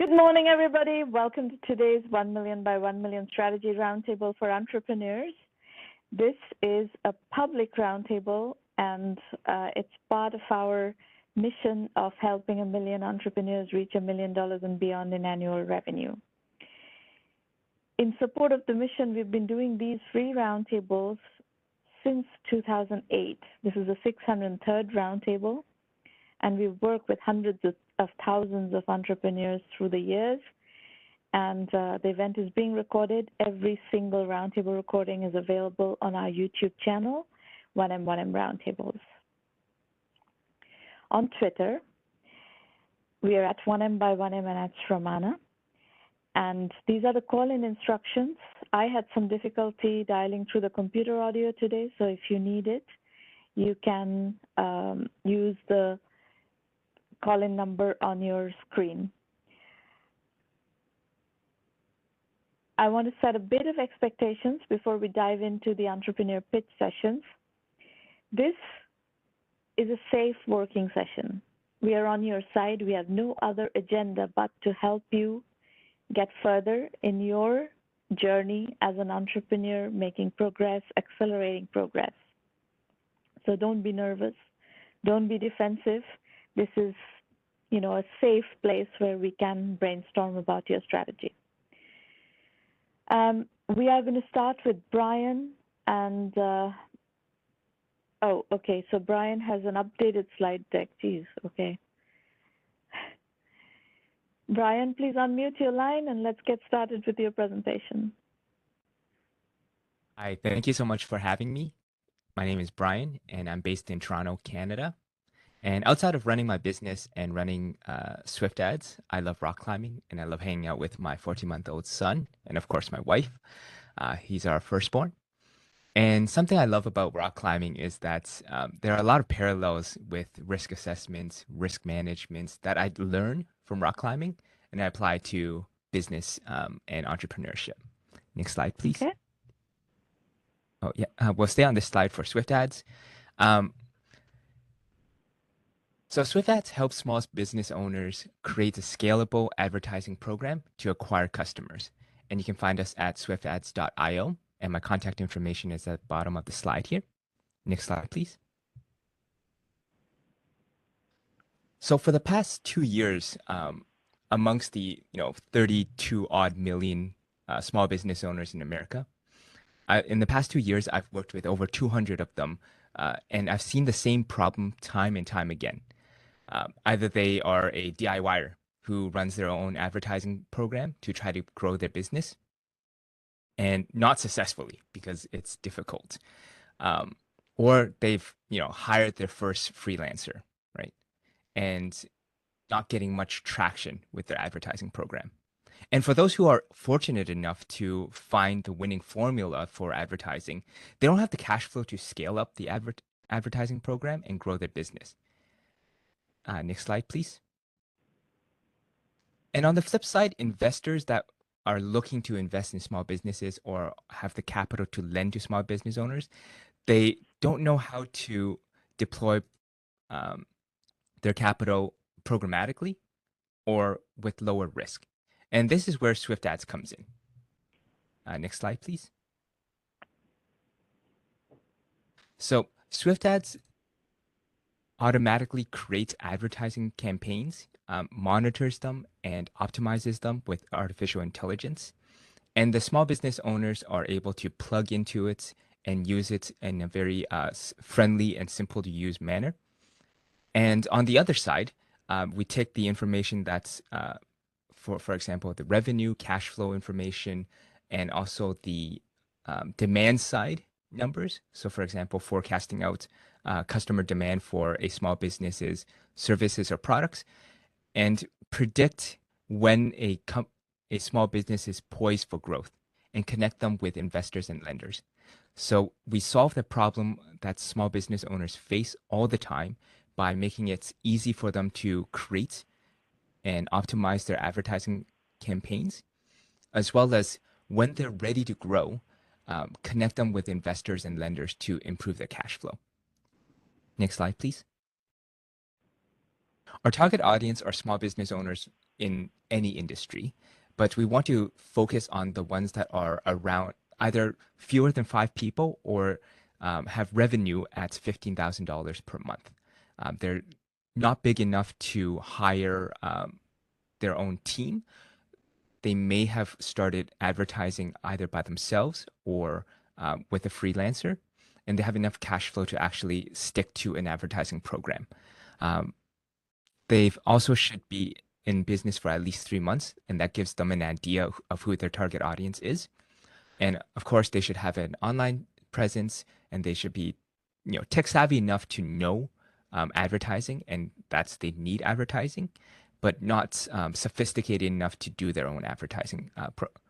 Good morning, everybody. Welcome to today's 1Mby1M Strategy Roundtable for Entrepreneurs. This is a public roundtable, and it's part of our mission of helping 1 million entrepreneurs reach $1 million and beyond in annual revenue. In support of the mission, we've been doing these free roundtables since 2008. This is the 603rd roundtable, and we've worked with hundreds of thousands of entrepreneurs through the years. And the event is being recorded. Every single roundtable recording is available on our YouTube channel, 1M1M Roundtables. On Twitter, we are at 1Mby1M and at Shramana. And these are the call-in instructions. I had some difficulty dialing through the computer audio today, so if you need it, you can use the call-in number on your screen. I want to set a bit of expectations before we dive into the entrepreneur pitch sessions. This is a safe working session. We are on your side. We have no other agenda but to help you get further in your journey as an entrepreneur, making progress, accelerating progress. So don't be nervous. Don't be defensive. This is, a safe place where we can brainstorm about your strategy. We are going to start with Brian, and okay. So Brian has an updated slide deck. Geez, okay. Brian, please unmute your line and let's get started with your presentation. Hi, thank you so much for having me. My name is Brian, and I'm based in Toronto, Canada. And outside of running my business and running SwiftAds, I love rock climbing, and I love hanging out with my 14-month-old son, and of course my wife. He's our firstborn. And something I love about rock climbing is that there are a lot of parallels with risk assessments, risk management that I learn from rock climbing, and I apply to business and entrepreneurship. Next slide, please. Okay. Oh, yeah. We'll stay on this slide for SwiftAds. So SwiftAds helps small business owners create a scalable advertising program to acquire customers. And you can find us at swiftads.io. And my contact information is at the bottom of the slide here. Next slide, please. So for the past 2 years, amongst the 32 odd million small business owners in America, in the past 2 years, I've worked with over 200 of them, and I've seen the same problem time and time again. Either they are a DIYer who runs their own advertising program to try to grow their business, and not successfully because it's difficult, or they've hired their first freelancer, right, and not getting much traction with their advertising program. And for those who are fortunate enough to find the winning formula for advertising, they don't have the cash flow to scale up the advertising program and grow their business. Next slide, please. And on the flip side, investors that are looking to invest in small businesses or have the capital to lend to small business owners, they don't know how to deploy their capital programmatically or with lower risk. And this is where SwiftAds comes in. Next slide, please. So SwiftAds automatically creates advertising campaigns, monitors them, and optimizes them with artificial intelligence. And the small business owners are able to plug into it and use it in a very friendly and simple to use manner. And on the other side, we take the information that's, for example, the revenue, cash flow information, and also the demand side numbers. So for example, forecasting out customer demand for a small business's services or products, and predict when a small business is poised for growth, and connect them with investors and lenders. So we solve the problem that small business owners face all the time by making it easy for them to create and optimize their advertising campaigns, as well as when they're ready to grow, connect them with investors and lenders to improve their cash flow. Next slide, please. Our target audience are small business owners in any industry, but we want to focus on the ones that are around either fewer than 5 people or have revenue at $15,000 per month. They're not big enough to hire their own team. They may have started advertising either by themselves or with a freelancer, and they have enough cash flow to actually stick to an advertising program. They also should be in business for at least 3 months, and that gives them an idea of who their target audience is. And of course, they should have an online presence, and they should be, tech savvy enough to know advertising, and that's they need advertising, but not sophisticated enough to do their own advertising,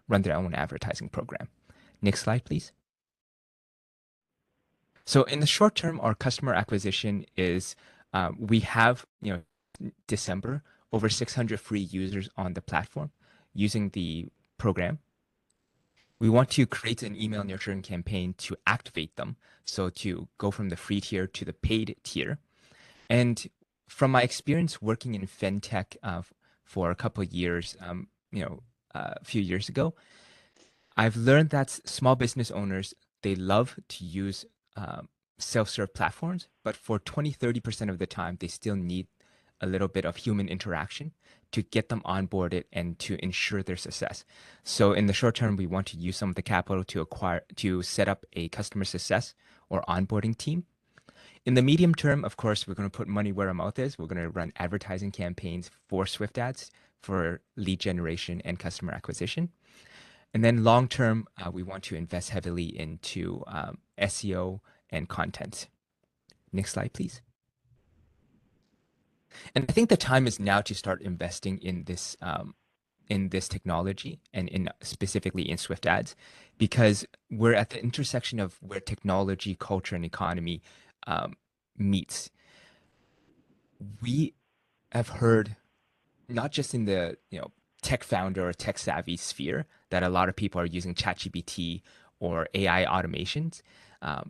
run their own advertising program. Next slide, please. So in the short term, our customer acquisition is we have, December, over 600 free users on the platform using the program. We want to create an email nurturing campaign to activate them. So to go from the free tier to the paid tier. And from my experience working in fintech for a couple of years, a few years ago, I've learned that small business owners, they love to use self-serve platforms, but for 20-30% of the time, they still need a little bit of human interaction to get them onboarded and to ensure their success. So in the short term, we want to use some of the capital to set up a customer success or onboarding team. In the medium term, of course, we're going to put money where our mouth is. We're going to run advertising campaigns for SwiftAds for lead generation and customer acquisition. And then long term, we want to invest heavily into SEO and content. Next slide, please. And I think the time is now to start investing in this technology and specifically in SwiftAds, because we're at the intersection of where technology, culture, and economy meets. We have heard, not just in the tech founder or tech savvy sphere, that a lot of people are using ChatGPT or AI automations,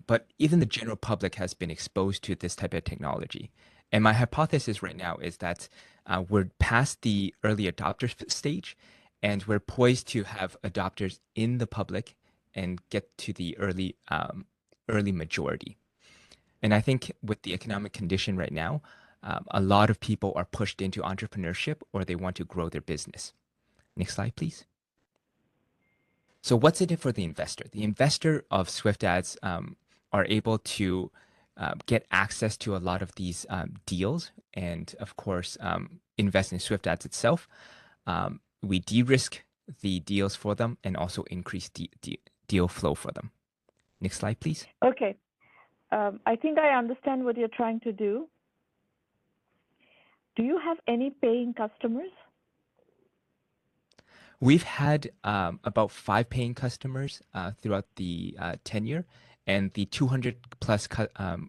but even the general public has been exposed to this type of technology. And my hypothesis right now is that we're past the early adopter stage, and we're poised to have adopters in the public and get to the early majority. And I think with the economic condition right now, a lot of people are pushed into entrepreneurship or they want to grow their business. Next slide, please. So what's in it for the investor? The investor of SwiftAds are able to get access to a lot of these deals and, of course, invest in SwiftAds itself. We de-risk the deals for them and also increase deal flow for them. Next slide, please. Okay. I think I understand what you're trying to do. Do you have any paying customers? We've had about 5 paying customers throughout the tenure, and the 200 plus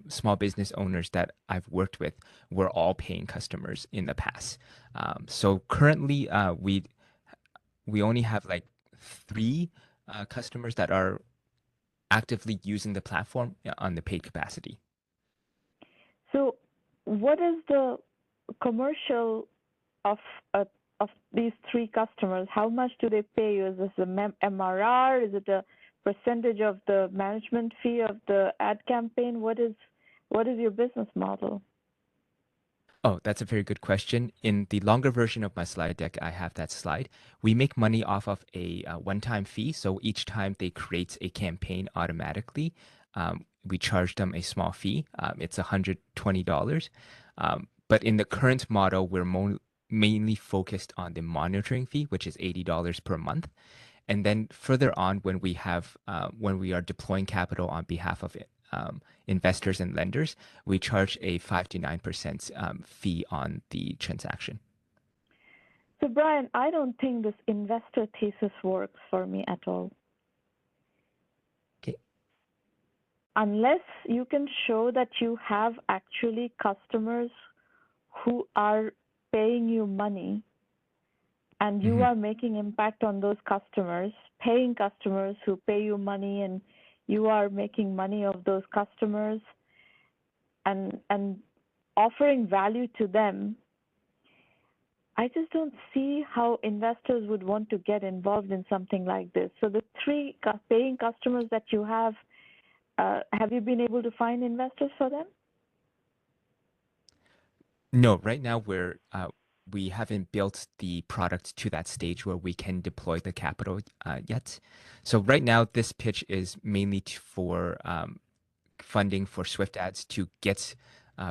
small business owners that I've worked with were all paying customers in the past. So currently, we only have like 3 customers that are actively using the platform on the paid capacity. So what is the commercial of these 3 customers? How much do they pay you? Is this a MRR? Is it a percentage of the management fee of the ad campaign? What is your business model? Oh, that's a very good question. In the longer version of my slide deck, I have that slide. We make money off of a one-time fee. So each time they create a campaign automatically, we charge them a small fee. It's $120. But in the current model, we're mainly focused on the monitoring fee, which is $80 per month. And then further on, when we are deploying capital on behalf of investors and lenders, we charge a 5 to 9% fee on the transaction. So Brian, I don't think this investor thesis works for me at all. Okay. Unless you can show that you have actually customers who are paying you money and you are making impact on those customers, paying customers who pay you money, and you are making money of those customers and offering value to them, I just don't see how investors would want to get involved in something like this. So the three paying customers that you have you been able to find investors for them? No, right now we haven't built the product to that stage where we can deploy the capital yet. So right now, this pitch is mainly for funding for SwiftAds to get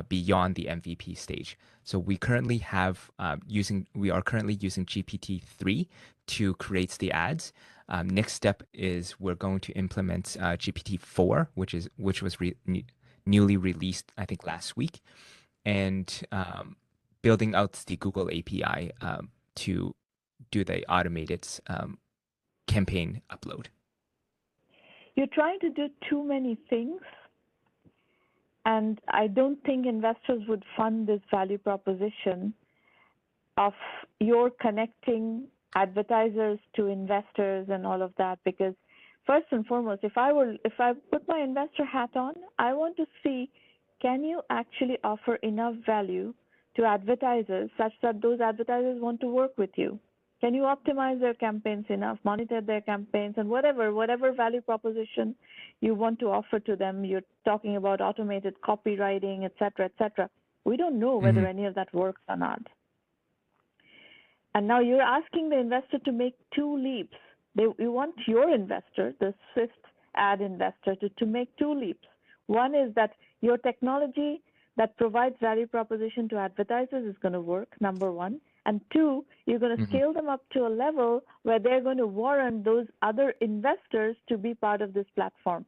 beyond the MVP stage. So we currently we are currently using GPT-3 to create the ads. Next step is we're going to implement GPT-4, which was newly released, I think, last week, and building out the Google API to do the automated campaign upload. You're trying to do too many things, and I don't think investors would fund this value proposition of your connecting advertisers to investors and all of that, because first and foremost, if I put my investor hat on, I want to see, can you actually offer enough value to advertisers such that those advertisers want to work with you? Can you optimize their campaigns enough, monitor their campaigns, and whatever value proposition you want to offer to them? You're talking about automated copywriting, et cetera, et cetera. We don't know whether any of that works or not. And now you're asking the investor to make two leaps. You want your investor, the SwiftAd investor, to make two leaps. One is that your technology that provides value proposition to advertisers is going to work, number one. And two, you're going to scale them up to a level where they're going to warrant those other investors to be part of this platform.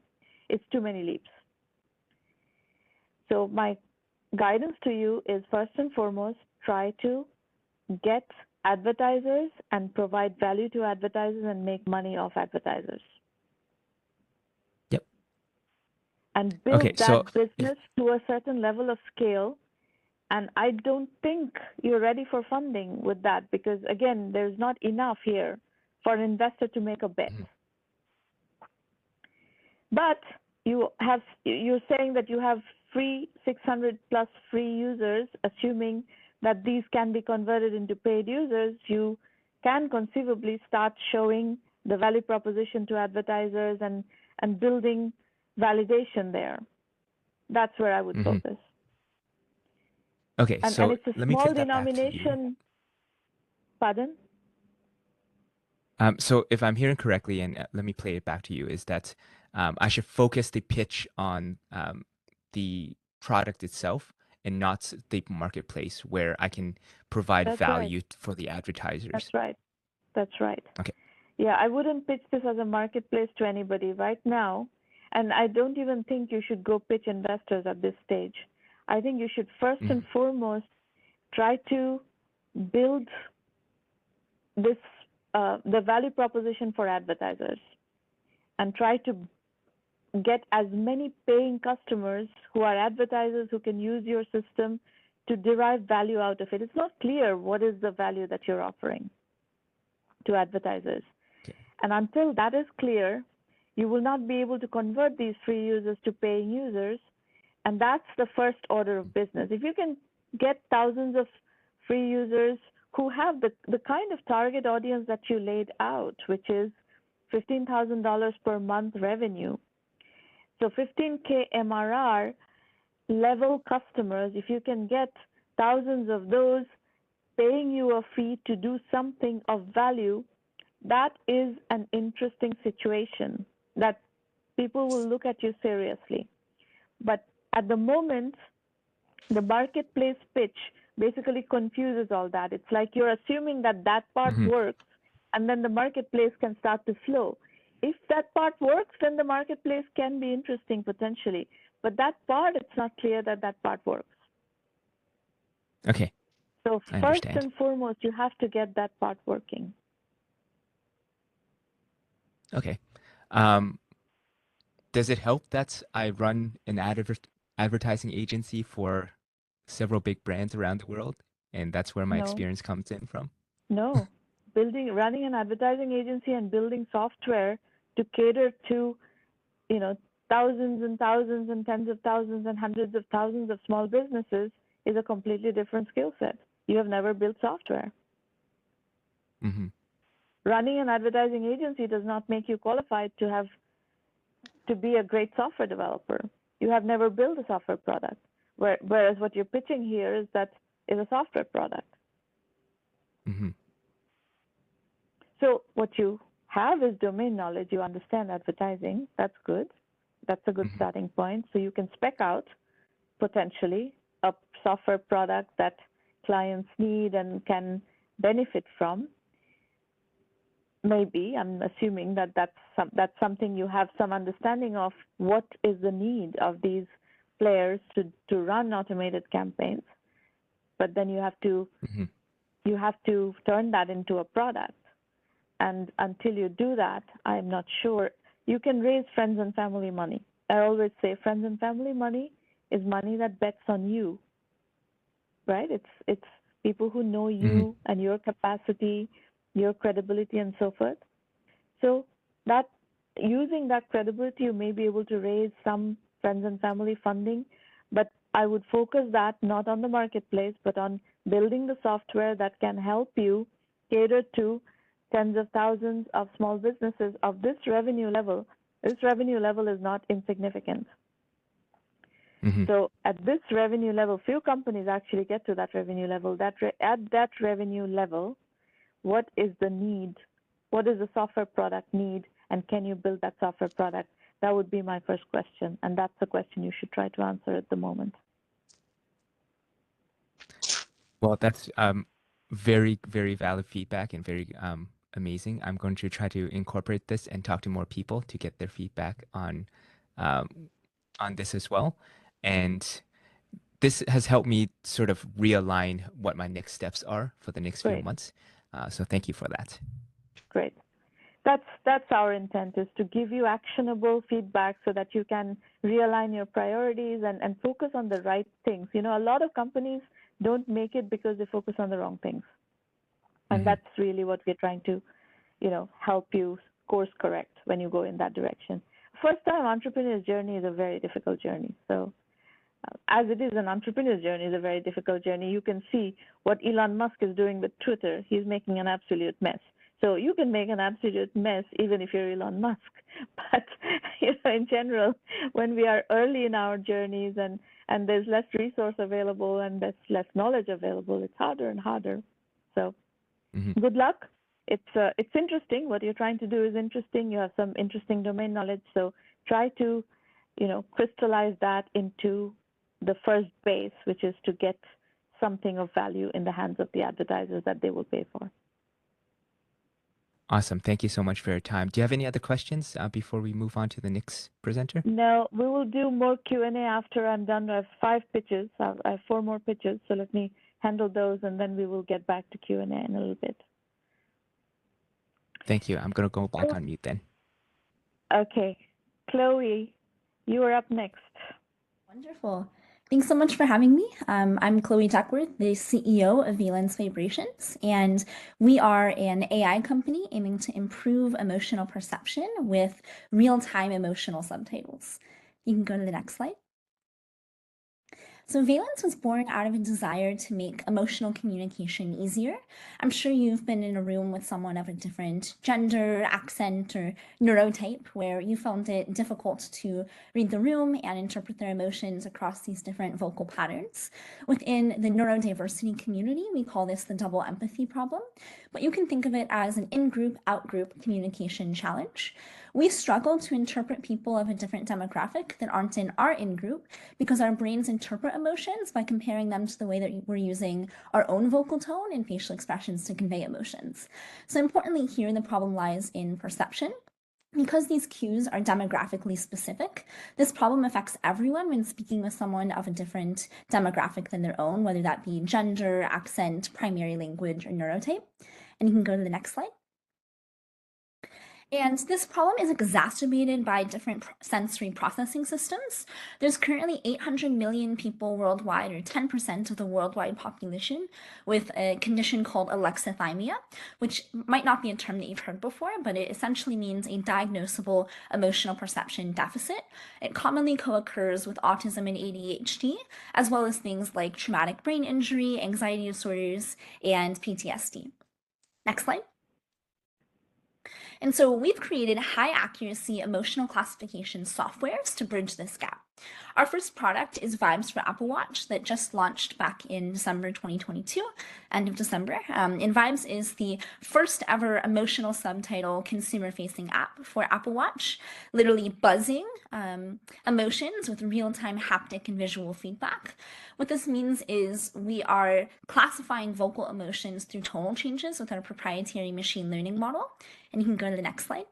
It's too many leaps. So my guidance to you is, first and foremost, try to get advertisers and provide value to advertisers and make money off advertisers. Yep. And build that business to a certain level of scale. And I don't think you're ready for funding with that, because again, there's not enough here for an investor to make a bet. But you're saying that you have free 600 plus free users, assuming that these can be converted into paid users. You can conceivably start showing the value proposition to advertisers and building validation there. That's where I would focus. Okay, and it's a small denomination. Pardon? So if I'm hearing correctly, and let me play it back to you, is that I should focus the pitch on the product itself and not the marketplace, where I can provide value for the advertisers. That's right. That's right. Okay. Yeah, I wouldn't pitch this as a marketplace to anybody right now. And I don't even think you should go pitch investors at this stage. I think you should first and foremost try to build this the value proposition for advertisers, and try to get as many paying customers who are advertisers who can use your system to derive value out of it. It's not clear what is the value that you're offering to advertisers. Okay. And until that is clear, you will not be able to convert these free users to paying users. And that's the first order of business. If you can get thousands of free users who have the kind of target audience that you laid out, which is $15,000 per month revenue. So 15K MRR level customers, if you can get thousands of those paying you a fee to do something of value, that is an interesting situation that people will look at you seriously. But at the moment, the marketplace pitch basically confuses all that. It's like you're assuming that part works, and then the marketplace can start to flow. If that part works, then the marketplace can be interesting potentially. But that part, it's not clear that part works. Okay. So first and foremost, you have to get that part working. Okay. Does it help that I run an advertising agency for several big brands around the world, and that's where my experience comes in from? No. Running an advertising agency and building software to cater to, thousands and thousands and tens of thousands and hundreds of thousands of small businesses is a completely different skill set. You have never built software. Mm-hmm. Running an advertising agency does not make you qualified to be a great software developer. You have never built a software product. Whereas what you're pitching here is a software product. Mm-hmm. So what you have is domain knowledge. You understand advertising. That's good. That's a good starting point. So you can spec out potentially a software product that clients need and can benefit from. Maybe, I'm assuming that's something you have some understanding of. What is the need of these players to run automated campaigns? But then you have to turn that into a product. And until you do that, I'm not sure. You can raise friends and family money. I always say friends and family money is money that bets on you, right? It's people who know you and your capacity, your credibility, and so forth. So that using that credibility, you may be able to raise some friends and family funding, but I would focus that not on the marketplace, but on building the software that can help you cater to tens of thousands of small businesses of this revenue level. This revenue level is not insignificant. So at this revenue level, few companies actually get to that revenue level. At that revenue level, what is the need? What does the software product need? And can you build that software product? That would be my first question. And that's the question you should try to answer at the moment. Well, that's very, very valid feedback and very amazing. I'm going to try to incorporate this and talk to more people to get their feedback on this as well. And this has helped me sort of realign what my next steps are for the next few months. So thank you for that. Great. That's our intent, is to give you actionable feedback so that you can realign your priorities and focus on the right things. You know, a lot of companies don't make it because they focus on the wrong things. And that's really what we're trying to, help you course correct when you go in that direction. First-time entrepreneur's journey is a very difficult journey. So as it is, an entrepreneur's journey is a very difficult journey. You can see what Elon Musk is doing with Twitter. He's making an absolute mess. So you can make an absolute mess even if you're Elon Musk. But in general, when we are early in our journeys and there's less resource available and there's less knowledge available, it's harder and harder. So good luck. It's interesting. What you're trying to do is interesting. You have some interesting domain knowledge. So try to, crystallize that into the first base, which is to get something of value in the hands of the advertisers that they will pay for. Awesome. Thank you so much for your time. Do you have any other questions before we move on to the next presenter? No, we will do more Q&A after I'm done. I have 5 pitches. I have 4 more pitches. So let me handle those, and then we will get back to Q&A in a little bit. Thank you. I'm going to go back on mute then. Okay. Chloe, you are up next. Wonderful. Thanks so much for having me. I'm Chloe Duckworth, the CEO of Valence Vibrations, and we are an AI company aiming to improve emotional perception with real-time emotional subtitles. You can go to the next slide. So Valence was born out of a desire to make emotional communication easier. I'm sure you've been in a room with someone of a different gender, accent, or neurotype where you found it difficult to read the room and interpret their emotions across these different vocal patterns. Within the neurodiversity community, we call this the double empathy problem, but you can think of it as an in-group, out-group communication challenge. We struggle to interpret people of a different demographic that aren't in our in-group because our brains interpret emotions by comparing them to the way that we're using our own vocal tone and facial expressions to convey emotions. So importantly here, the problem lies in perception. Because these cues are demographically specific, this problem affects everyone when speaking with someone of a different demographic than their own, whether that be gender, accent, primary language, or neurotype. And you can go to the next slide. And this problem is exacerbated by different sensory processing systems. There's currently 800 million people worldwide, or 10% of the worldwide population, with a condition called alexithymia, which might not be a term that you've heard before, but it essentially means a diagnosable emotional perception deficit. It commonly co-occurs with autism and ADHD, as well as things like traumatic brain injury, anxiety disorders, and PTSD. Next slide. And so we've created high accuracy emotional classification softwares to bridge this gap. Our first product is Vibes for Apple Watch that just launched back in December 2022, end of December. And Vibes is the first ever emotional subtitle consumer-facing app for Apple Watch, literally buzzing emotions with real-time haptic and visual feedback. What this means is we are classifying vocal emotions through tonal changes with our proprietary machine learning model. And you can go to the next slide.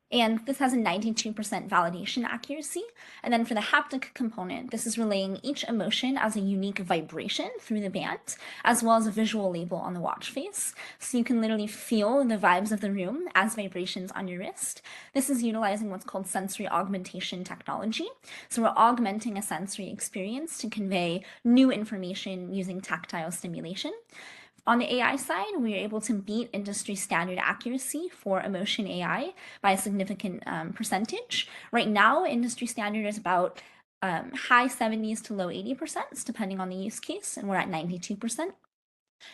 And this has a 92% validation accuracy. And then for the haptic component, this is relaying each emotion as a unique vibration through the band, as well as a visual label on the watch face. So you can literally feel the vibes of the room as vibrations on your wrist. This is utilizing what's called sensory augmentation technology. So we're augmenting a sensory experience to convey new information using tactile stimulation. On the AI side, we are able to beat industry standard accuracy for emotion AI by a significant percentage. Right now, industry standard is about high 70s to low 80%, depending on the use case, and we're at 92%.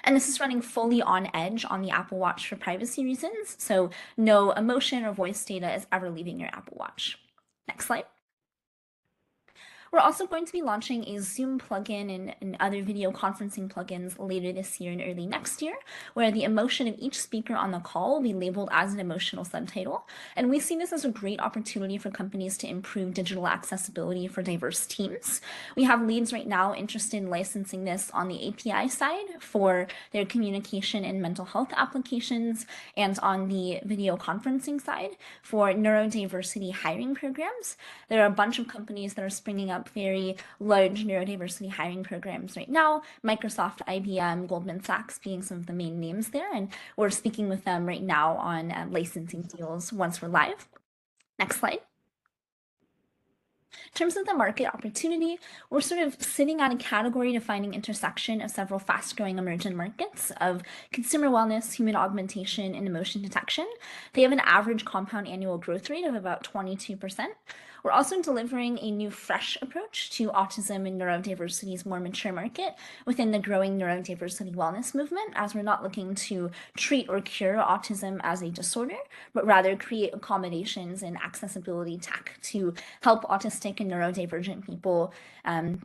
And this is running fully on edge on the Apple Watch for privacy reasons, so no emotion or voice data is ever leaving your Apple Watch. Next slide. We're also going to be launching a Zoom plugin and other video conferencing plugins later this year and early next year, where the emotion of each speaker on the call will be labeled as an emotional subtitle. And we see this as a great opportunity for companies to improve digital accessibility for diverse teams. We have leads right now interested in licensing this on the API side for their communication and mental health applications, and on the video conferencing side for neurodiversity hiring programs. There are a bunch of companies that are springing up very large neurodiversity hiring programs right now, Microsoft, IBM, Goldman Sachs being some of the main names there, and we're speaking with them right now on licensing deals once we're live. Next slide. In terms of the market opportunity, we're sort of sitting at a category defining intersection of several fast-growing emergent markets of consumer wellness, human augmentation, and emotion detection. They have an average compound annual growth rate of about 22%. We're also delivering a new fresh approach to autism and neurodiversity's more mature market within the growing neurodiversity wellness movement, as we're not looking to treat or cure autism as a disorder, but rather create accommodations and accessibility tech to help autistic and neurodivergent people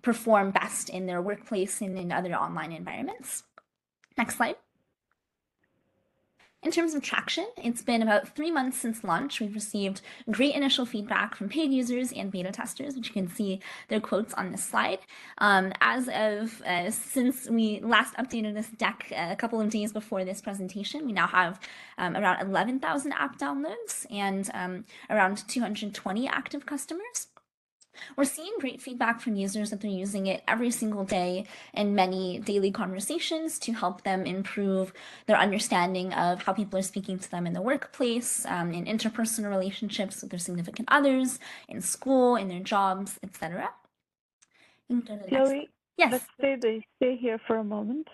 perform best in their workplace and in other online environments. Next slide. In terms of traction, it's been about 3 months since launch. We've received great initial feedback from paid users and beta testers, which you can see their quotes on this slide. As of since we last updated this deck a couple of days before this presentation, we now have around 11,000 app downloads and around 220 active customers. We're seeing great feedback from users that they're using it every single day in many daily conversations to help them improve their understanding of how people are speaking to them in the workplace, in interpersonal relationships with their significant others, in school, in their jobs, etc. Chloe, yes. Let's stay here for a moment.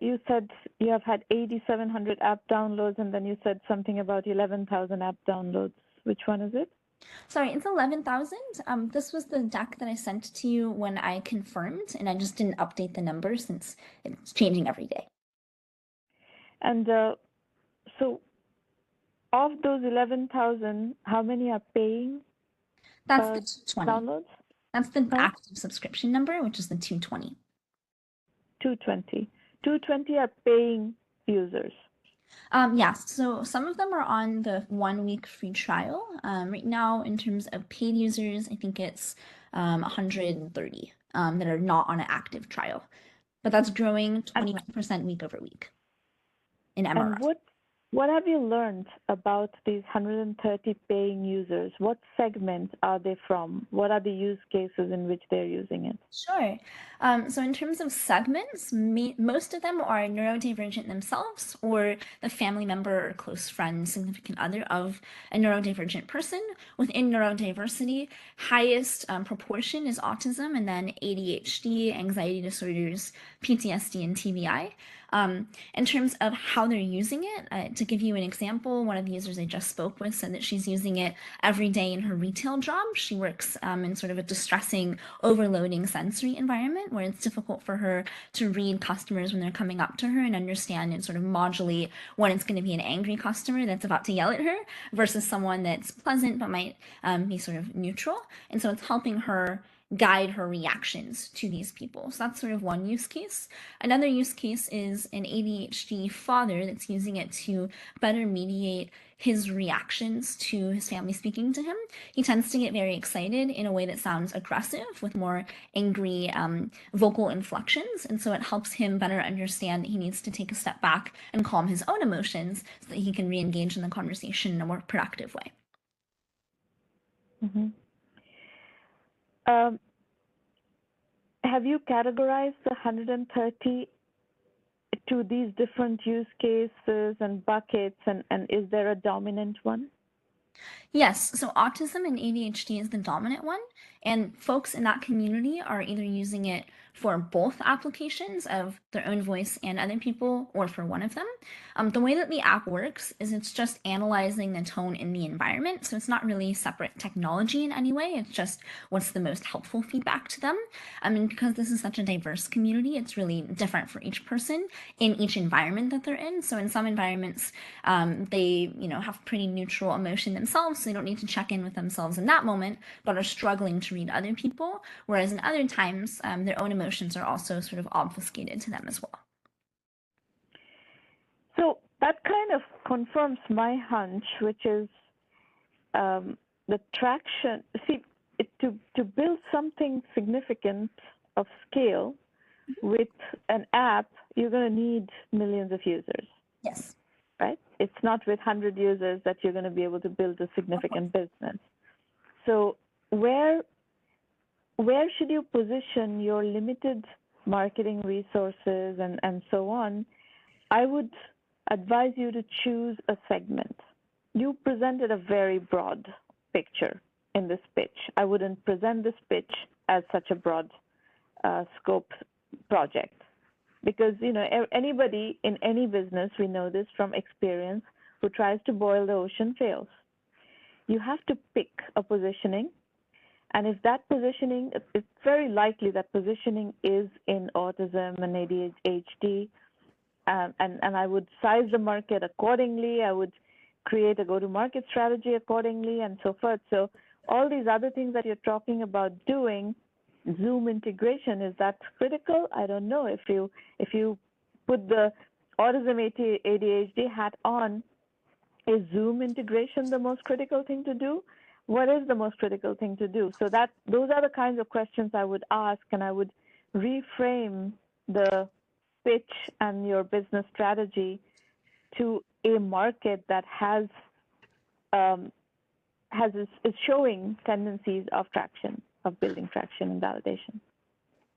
You said you have had 8,700 app downloads, and then you said something about 11,000 app downloads. Which one is it? Sorry, it's 11,000. This was the deck that I sent to you when I confirmed, and I just didn't update the number since it's changing every day. And so of those 11,000, how many are paying? That's the 220. Downloads? That's the active subscription number, which is the 220. 220. 220 are paying users. Yes, so some of them are on the 1 week free trial. Right now, in terms of paid users, I think it's 130 that are not on an active trial, but that's growing 22% week over week in MRR. And what have you learned about these 130 paying users? What segment are they from? What are the use cases in which they're using it? Sure. So in terms of segments, most of them are neurodivergent themselves or the family member or close friend, significant other of a neurodivergent person. Within neurodiversity, highest proportion is autism, and then ADHD, anxiety disorders, PTSD, and TBI. In terms of how they're using it, to give you an example, one of the users I just spoke with said that she's using it every day in her retail job. She works in sort of a distressing, overloading sensory environment where it's difficult for her to read customers when they're coming up to her and understand and sort of modulate when it's going to be an angry customer that's about to yell at her versus someone that's pleasant but might be sort of neutral. And so it's helping her guide her reactions to these people. So that's sort of one use case. Another use case is an ADHD father that's using it to better mediate his reactions to his family speaking to him. He tends to get very excited in a way that sounds aggressive with more angry vocal inflections. And so it helps him better understand that he needs to take a step back and calm his own emotions so that he can re-engage in the conversation in a more productive way. Mm-hmm. Have you categorized the 130 to these different use cases and buckets, and is there a dominant one? Yes, so autism and ADHD is the dominant one, and folks in that community are either using it for both applications of their own voice and other people, or for one of them. The way that the app works is it's just analyzing the tone in the environment, so it's not really separate technology in any way, it's just what's the most helpful feedback to them. And because this is such a diverse community, it's really different for each person in each environment that they're in. So in some environments, they have pretty neutral emotion themselves, so they don't need to check in with themselves in that moment, but are struggling to read other people, whereas in other times, their own emotions are also sort of obfuscated to them as well. So that kind of confirms my hunch, which is the traction. See, to build something significant of scale with an app, you're going to need millions of users. Yes. Right? It's not with 100 users that you're going to be able to build a significant business. So where should you position your limited marketing resources and so on? I would advise you to choose a segment. You presented a very broad picture in this pitch. I wouldn't present this pitch as such a broad scope project, because anybody in any business, we know this from experience, who tries to boil the ocean fails. You have to pick a positioning, and if that positioning, it's very likely that positioning is in autism and ADHD, and I would size the market accordingly. I would create a go-to-market strategy accordingly, and so forth. So all these other things that you're talking about doing, Zoom integration, is that critical? I don't know. If you put the autism ADHD hat on, is Zoom integration the most critical thing to do? What is the most critical thing to do? So those are the kinds of questions I would ask, and I would reframe the pitch and your business strategy to a market that is showing tendencies of traction, of building traction and validation.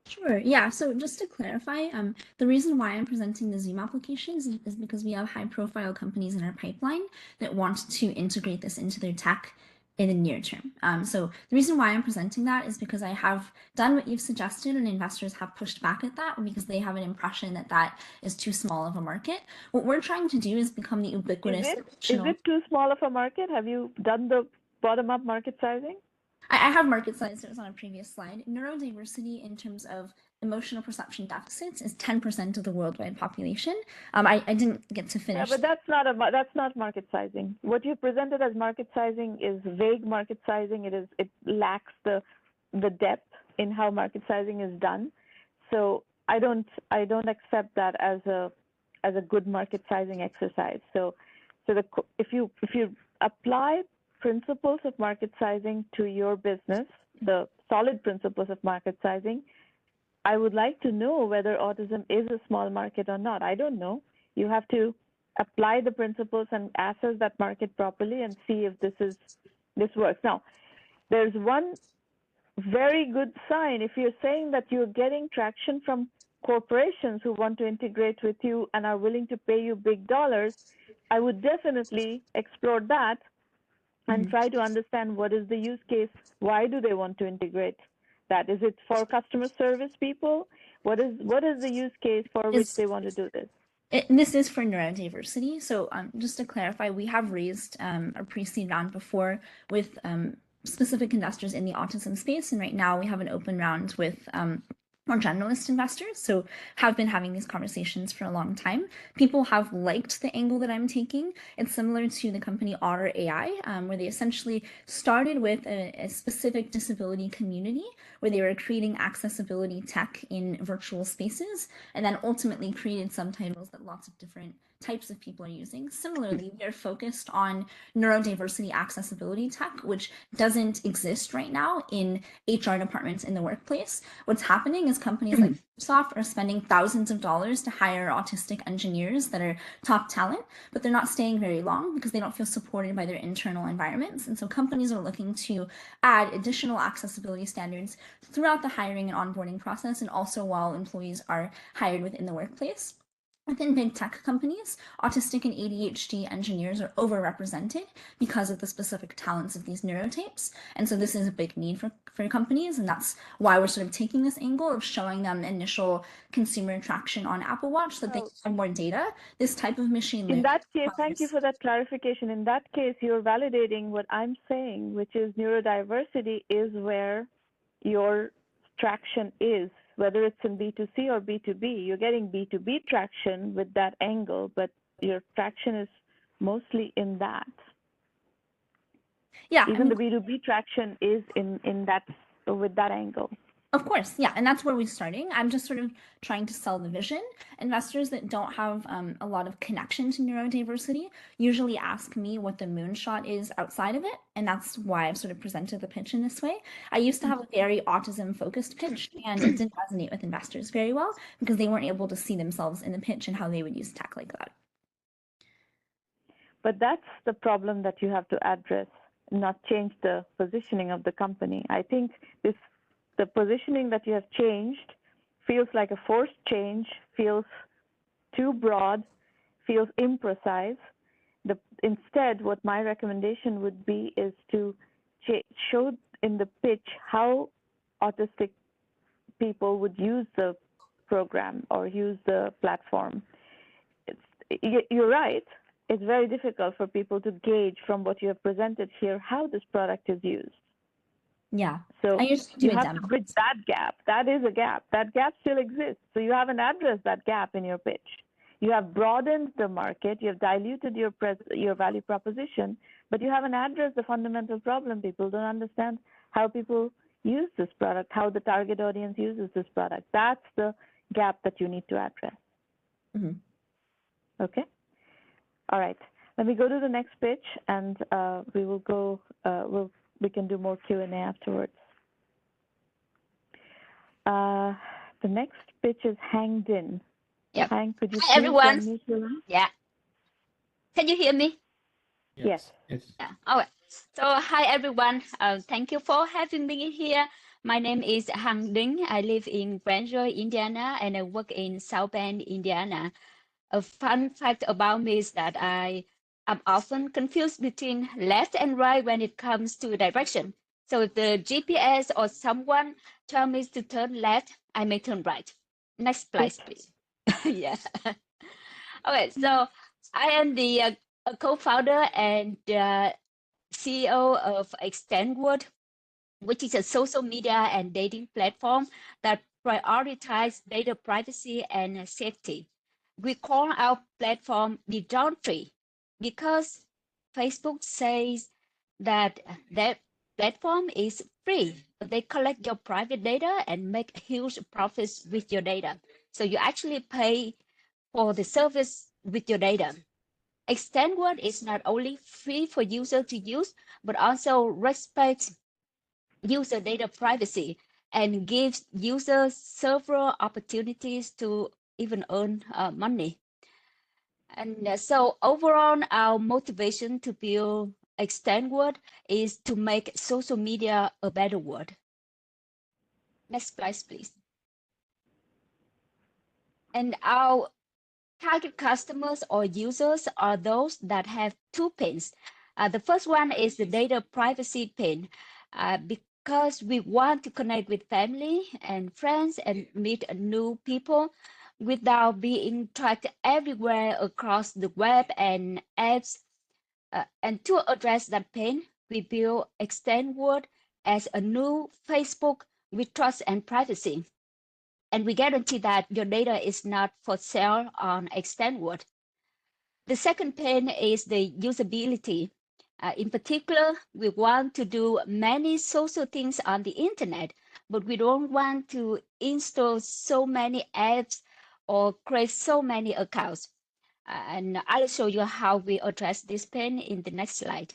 Sure. Yeah. So just to clarify, the reason why I'm presenting the Zoom applications is because we have high-profile companies in our pipeline that want to integrate this into their tech in the near term. So the reason why I'm presenting that is because I have done what you've suggested, and investors have pushed back at that because they have an impression that that is too small of a market. What we're trying to do is become the ubiquitous. Is it too small of a market? Have you done the bottom-up market sizing? I have market size. It was on a previous slide. Neurodiversity in terms of emotional perception deficits is 10% of the worldwide population. I didn't get to finish. Yeah, but that's not market sizing. What you presented as market sizing is vague market sizing. It lacks the depth in how market sizing is done. So I don't accept that as a good market sizing exercise. So if you apply principles of market sizing to your business, the solid principles of market sizing, I would like to know whether autism is a small market or not. I don't know. You have to apply the principles and assess that market properly and see if this works. Now, there's one very good sign. If you're saying that you're getting traction from corporations who want to integrate with you and are willing to pay you big dollars, I would definitely explore that and try to understand what is the use case. Why do they want to integrate that? Is it for customer service people? What is the use case for which they want to do this? This is for neurodiversity. So just to clarify, we have raised a pre-seed round before with specific investors in the autism space. And right now we have an open round with more generalist investors. So have been having these conversations for a long time. People have liked the angle that I'm taking. It's similar to the company Otter AI, where they essentially started with a specific disability community where they were creating accessibility tech in virtual spaces, and then ultimately created subtitles that lots of different types of people are using. Similarly, we are focused on neurodiversity accessibility tech, which doesn't exist right now in HR departments in the workplace. What's happening is companies like Microsoft are spending thousands of dollars to hire autistic engineers that are top talent, but they're not staying very long because they don't feel supported by their internal environments. And so companies are looking to add additional accessibility standards throughout the hiring and onboarding process, and also while employees are hired within the workplace. Within big tech companies, autistic and ADHD engineers are overrepresented because of the specific talents of these neurotypes. And so this is a big need for companies. And that's why we're sort of taking this angle of showing them initial consumer traction on Apple Watch so that they can have more data. This type of machine learning. In that case, thank you for that clarification. In that case, you're validating what I'm saying, which is neurodiversity is where your traction is, whether it's in B2C or B2B. You're getting B2B traction with that angle, but your traction is mostly in that. Yeah. Even the B2B traction is in that, with that angle. Of course, yeah, and that's where we're starting. I'm just sort of trying to sell the vision. Investors that don't have a lot of connection to neurodiversity usually ask me what the moonshot is outside of it, and that's why I've sort of presented the pitch in this way. I used to have a very autism-focused pitch, and it didn't resonate with investors very well because they weren't able to see themselves in the pitch and how they would use tech like that. But that's the problem that you have to address, not change the positioning of the company. I think the positioning that you have changed feels like a forced change, feels too broad, feels imprecise. Instead, what my recommendation would be is to show in the pitch how autistic people would use the program or use the platform. You're right. It's very difficult for people to gauge from what you have presented here how this product is used. Yeah. So you have to bridge that gap. That is a gap. That gap still exists. So you haven't addressed that gap in your pitch. You have broadened the market. You have diluted your value proposition, but you haven't addressed the fundamental problem. People don't understand how people use this product, how the target audience uses this product. That's the gap that you need to address. Mm-hmm. Okay. All right. Let me go to the next pitch, and we will go. We can do more Q&A afterwards. The next pitch is Hang Din. Yep. Hang, could you hi, everyone. unmute your line? Yeah. Can you hear me? Yes. Yeah. All right. So hi, everyone. Thank you for having me here. My name is Hang Din. I live in Grandeur, Indiana, and I work in South Bend, Indiana. A fun fact about me is that I am often confused between left and right when it comes to direction. So if the GPS or someone tells me to turn left, I may turn right. Next slide, please. Yeah. Okay, so I am the co-founder and CEO of ExtentWorld, which is a social media and dating platform that prioritizes data privacy and safety. We call our platform the Down-Free because Facebook says that their platform is free, but they collect your private data and make huge profits with your data. So you actually pay for the service with your data. ExtentWorld is not only free for users to use, but also respects user data privacy and gives users several opportunities to even earn money. And so overall, our motivation to build ExtentWorld is to make social media a better world. Next slide, please. And our target customers or users are those that have two pains. The first one is the data privacy pain. Because we want to connect with family and friends and meet new people, without being tracked everywhere across the web and apps. And to address that pain, we built ExtentWorld as a new Facebook with trust and privacy. And we guarantee that your data is not for sale on ExtentWorld. The second pain is the usability. In particular, we want to do many social things on the internet, but we don't want to install so many apps or create so many accounts. And I'll show you how we address this pain in the next slide.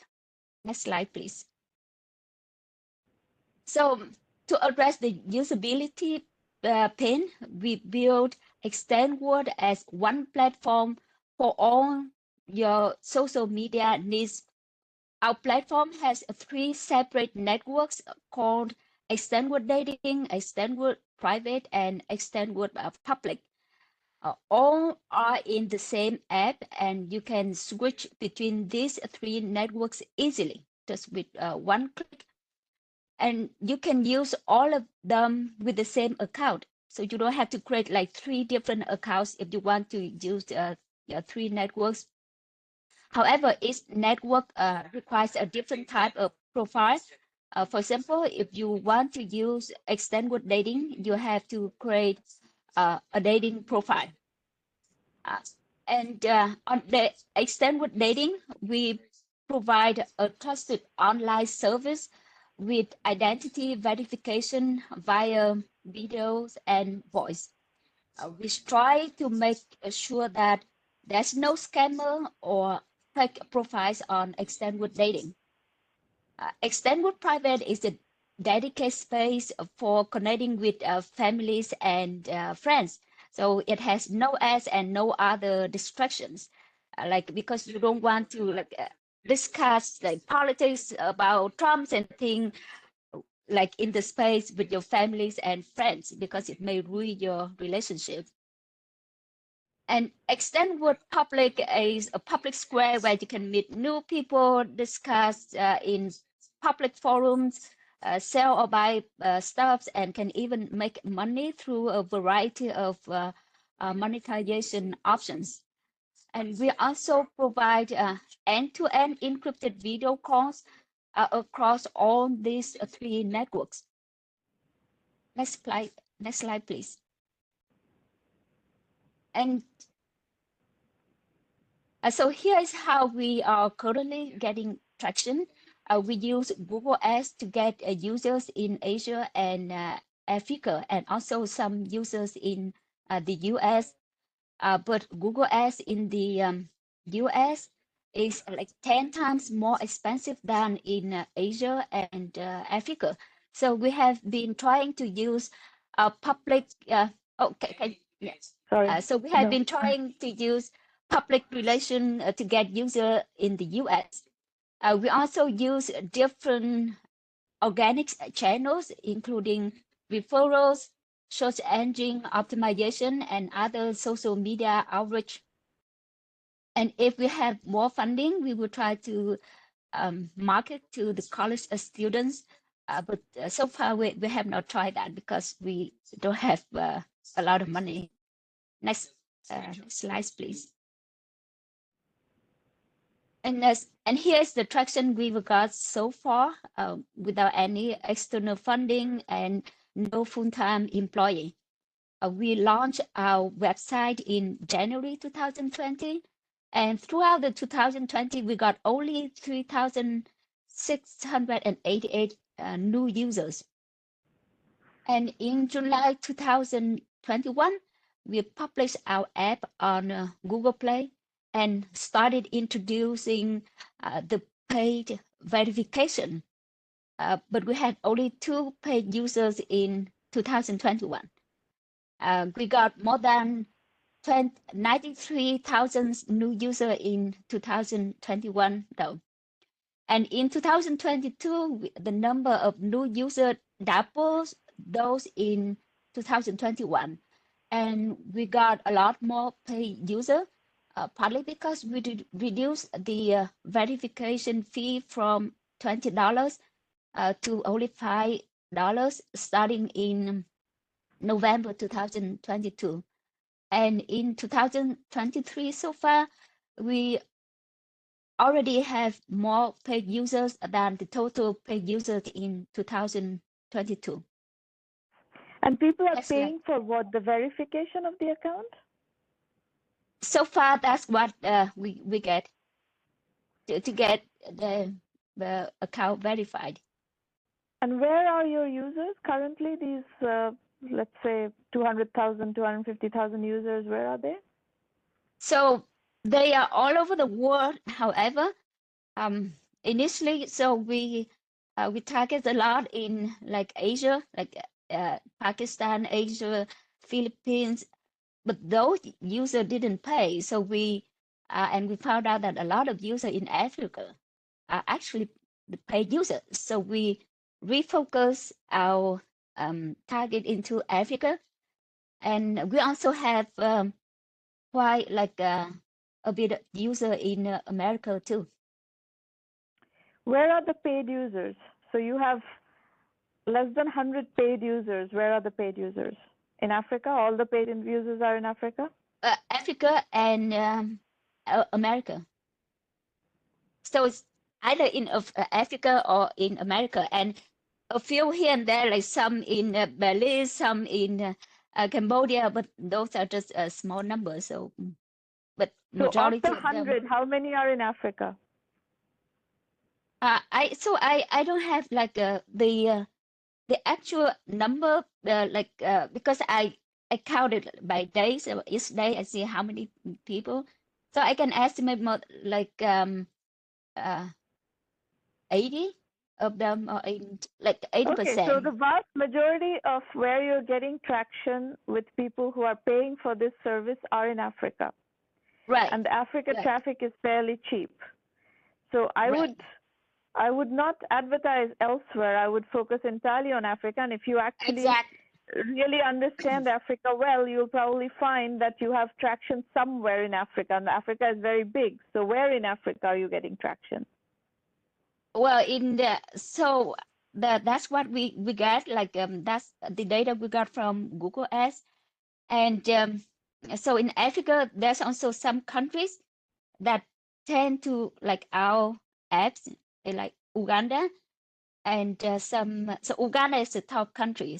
Next slide, please. So to address the usability pain, we built ExtentWorld as one platform for all your social media needs. Our platform has 3 separate networks called ExtentWorld Dating, ExtentWorld Private, and ExtentWorld Public. All are in the same app, and you can switch between these 3 networks easily, just with one click. And you can use all of them with the same account. So you don't have to create like 3 different accounts if you want to use 3 networks. However, each network requires a different type of profile. For example, if you want to use ExtentWorld Dating, you have to create a dating profile. And on the ExtentWorld Dating, we provide a trusted online service with identity verification via videos and voice. We try to make sure that there's no scammer or fake profiles on ExtentWorld Dating. ExtentWorld Private is a dedicated space for connecting with families and friends. So it has no ads and no other distractions, because you don't want to discuss politics about Trump and things in the space with your families and friends, because it may ruin your relationship. And ExtentWorld Public is a public square where you can meet new people, discuss in public forums, sell or buy stuff, and can even make money through a variety of monetization options. And we also provide end-to-end encrypted video calls across all these 3 networks. Next slide, please. And so here is how we are currently getting traction. We use Google Ads to get users in Asia and Africa, and also some users in the US. But Google Ads in the US is like 10 times more expensive than in Asia and Africa. So we have been trying to use public. Yes. Sorry. So we have been trying to use public relation to get user in the US. We also use different organic channels, including referrals, search engine optimization, and other social media outreach. And if we have more funding, we will try to market to the college students. But so far, we have not tried that because we don't have a lot of money. Next slide, please. And here's the traction we've got so far without any external funding and no full-time employee. We launched our website in January 2020, and throughout the 2020, we got only 3,688 new users. And in July 2021, we published our app on Google Play and started introducing the paid verification. But we had only 2 paid users in 2021. We got more than 93,000 new users in 2021, though. And in 2022, the number of new users doubles those in 2021. And we got a lot more paid users, partly because we reduced the verification fee from $20 to only $5 starting in November 2022. And in 2023 so far, we already have more paid users than the total paid users in 2022. And people are That's paying for what? The verification of the account? So far, that's what we get to get the account verified. And where are your users currently? These, let's say, 200,000, 250,000 users, where are they? So they are all over the world. However, initially, so we target a lot in like Asia, like Pakistan, Asia, Philippines, but those users didn't pay. So we found out that a lot of users in Africa are actually the paid users. So we refocus our target into Africa, and we also have quite like a bit of user in America too. Where are the paid users? So you have less than 100 paid users. Where are the paid users? In Africa? All the paid users are in Africa? Africa and America. So it's either in Africa or in America, and a few here and there, like some in Belize, some in Cambodia, but those are just a small number. So, but So of majority the of them. 100, how many are in Africa? I don't have like the actual number because I counted by days. So each day I see how many people. So I can estimate more like 80 of them, or like 80%. Okay, so the vast majority of where you're getting traction with people who are paying for this service are in Africa. Right. And the Africa Right. traffic is fairly cheap. So I would not advertise elsewhere. I would focus entirely on Africa. And if you actually really understand Africa well, you'll probably find that you have traction somewhere in Africa. And Africa is very big. So where in Africa are you getting traction? Well, that's what we got. Like that's the data we got from Google Ads, and so in Africa, there's also some countries that tend to like our apps, like Uganda, and so Uganda is the top country,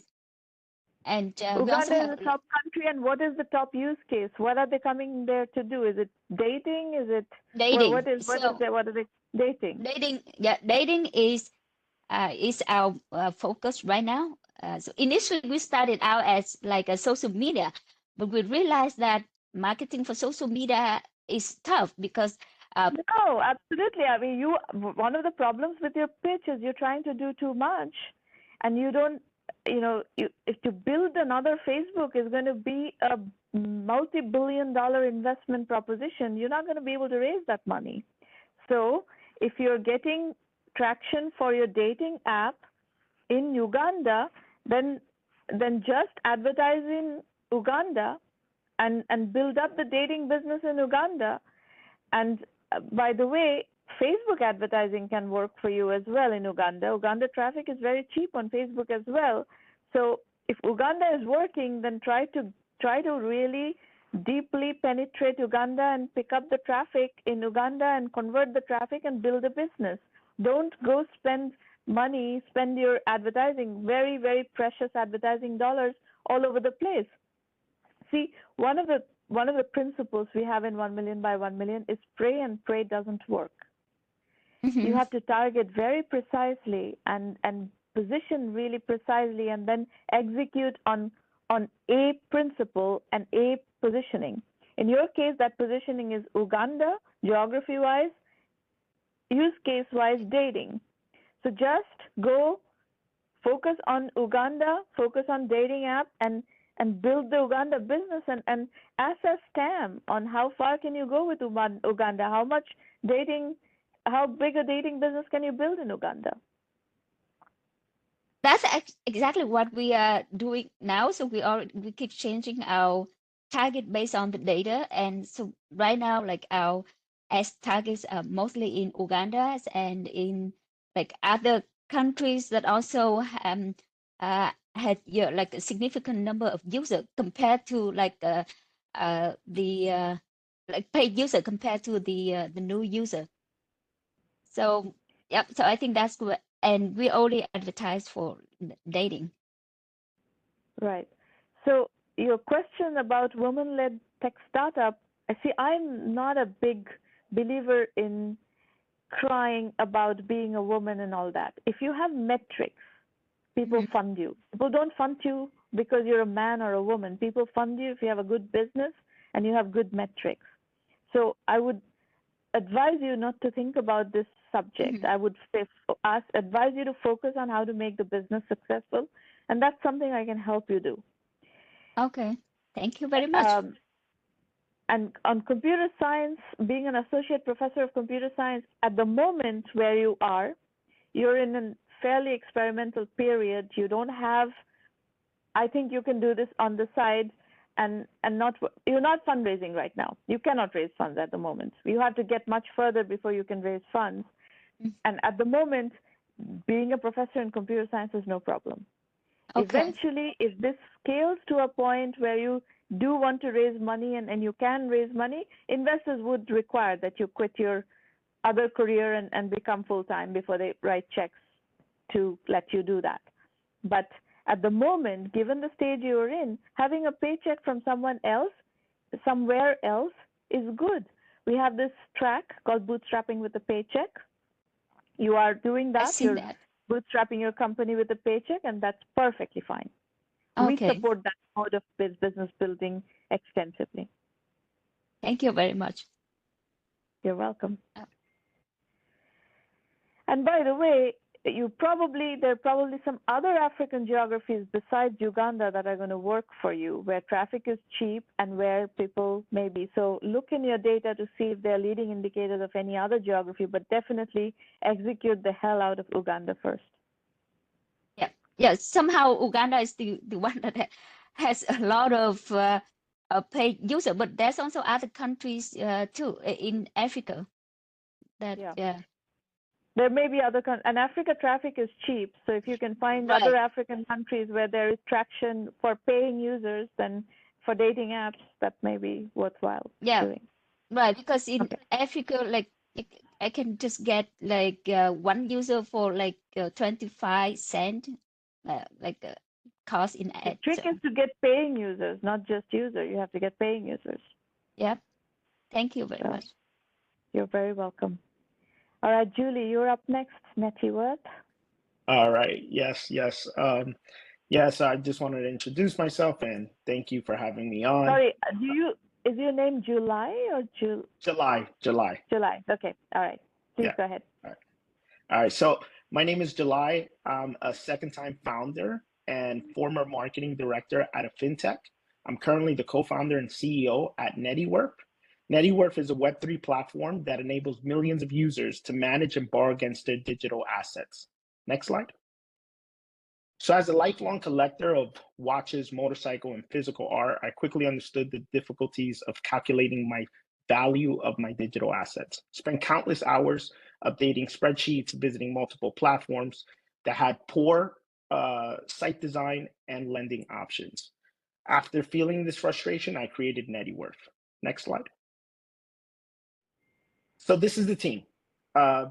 and we also Uganda have is the top country, and what is the top use case? What are they coming there to do? Is it dating? Is it dating. What are they dating? Dating, yeah, dating is our focus right now. So initially we started out as like a social media, but we realized that marketing for social media is tough because No, absolutely. I mean, one of the problems with your pitch is you're trying to do too much, and you don't, if to build another Facebook is going to be a multi-billion-dollar investment proposition, you're not going to be able to raise that money. So if you're getting traction for your dating app in Uganda, then just advertise in Uganda and build up the dating business in Uganda. And by the way, Facebook advertising can work for you as well in Uganda. Uganda traffic is very cheap on Facebook as well. So if Uganda is working, then try to really deeply penetrate Uganda and pick up the traffic in Uganda and convert the traffic and build a business. Don't go spend your advertising, very, very precious advertising dollars all over the place. See, one of the principles we have in 1 million by 1 million is pray, and pray doesn't work. Mm-hmm. You have to target very precisely and position really precisely, and then execute on a principle and a positioning. In your case, that positioning is Uganda, geography-wise, use case-wise, dating. So just go focus on Uganda, focus on dating app, and build the Uganda business, and assess TAM on how far can you go with Uganda, how big a dating business can you build in Uganda? That's exactly what we are doing now. So we keep changing our target based on the data, and so right now, like our as targets are mostly in Uganda and in like other countries that also had like a significant number of users compared to like the like paid user compared to the new user. So yep, so I think that's good. And we only advertise for dating. Right. So your question about woman-led tech startup, I see I'm not a big believer in crying about being a woman and all that. If you have metrics, people fund you. People don't fund you because you're a man or a woman. People fund you if you have a good business and you have good metrics. So I would advise you not to think about this subject. I would say, advise you to focus on how to make the business successful, and that's something I can help you do. Okay, thank you very much. And on computer science, being an associate professor of computer science, at the moment where you are, you're in a fairly experimental period. You don't have, I think you can do this on the side and not, you're not fundraising right now. You cannot raise funds at the moment. You have to get much further before you can raise funds. And at the moment, being a professor in computer science is no problem. Okay. Eventually, if this scales to a point where you do want to raise money and you can raise money, investors would require that you quit your other career and become full-time before they write checks to let you do that. But at the moment, given the stage you're in, having a paycheck from someone else, somewhere else, is good. We have this track called Bootstrapping with a Paycheck. You are doing that. I've seen that. Bootstrapping your company with a paycheck, and that's perfectly fine. Okay. We support that mode of business building extensively. Thank you very much. You're welcome. And by the way, there are probably some other African geographies besides Uganda that are going to work for you, where traffic is cheap and where people may be. So look in your data to see if they're leading indicators of any other geography, but definitely execute the hell out of Uganda first. Yeah. Somehow Uganda is the one that has a lot of paid user, but there's also other countries too in Africa. Yeah. There may be other countries, and Africa traffic is cheap. So if you can find Right. other African countries where there is traction for paying users, then for dating apps, that may be worthwhile doing. Right, because in Africa, like I can just get like one user for like 25 cents, like cost in The ads. trick is to get paying users, not just users. You have to get paying users. Yep. Thank you very much. You're very welcome. All right, Julie, you're up next. NettyWorth. All right. Yes. Yes. I just wanted to introduce myself and thank you for having me on. Sorry, is your name July or July. July. Okay. All right. Please go ahead. All right. So my name is July. I'm a second-time founder and former marketing director at a fintech. I'm currently the co-founder and CEO at NettyWorth. NettyWorth is a Web3 platform that enables millions of users to manage and borrow against their digital assets. Next slide. So as a lifelong collector of watches, motorcycle, and physical art, I quickly understood the difficulties of calculating my value of my digital assets. Spent countless hours updating spreadsheets, visiting multiple platforms that had poor site design and lending options. After feeling this frustration, I created NettyWorth. Next slide. So this is the team.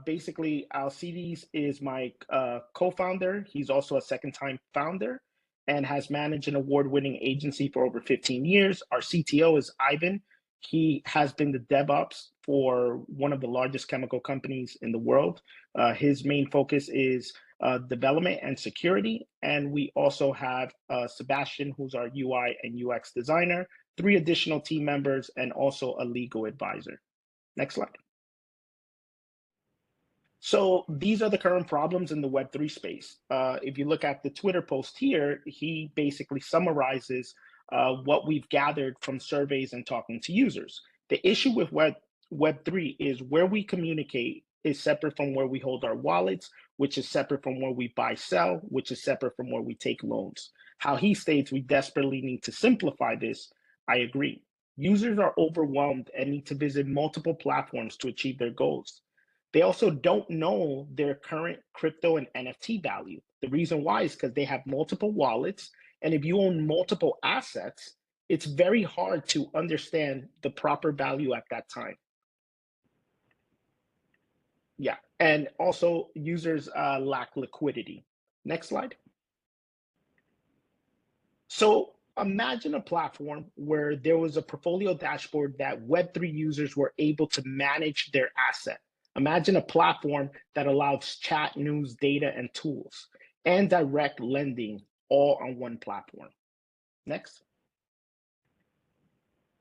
Basically, Alcides is my co-founder. He's also a second-time founder and has managed an award-winning agency for over 15 years. Our CTO is Ivan. He has been the DevOps for one of the largest chemical companies in the world. His main focus is development and security. And we also have Sebastian, who's our UI and UX designer, 3 additional team members, and also a legal advisor. Next slide. So these are the current problems in the Web3 space. If you look at the Twitter post here, he basically summarizes what we've gathered from surveys and talking to users. The issue with Web3 is where we communicate is separate from where we hold our wallets, which is separate from where we buy, sell, which is separate from where we take loans. How he states we desperately need to simplify this, I agree. Users are overwhelmed and need to visit multiple platforms to achieve their goals. They also don't know their current crypto and NFT value. The reason why is because they have multiple wallets. And if you own multiple assets, it's very hard to understand the proper value at that time. Yeah, and also users lack liquidity. Next slide. So imagine a platform where there was a portfolio dashboard that Web3 users were able to manage their asset. Imagine a platform that allows chat, news, data, and tools, and direct lending all on one platform. Next.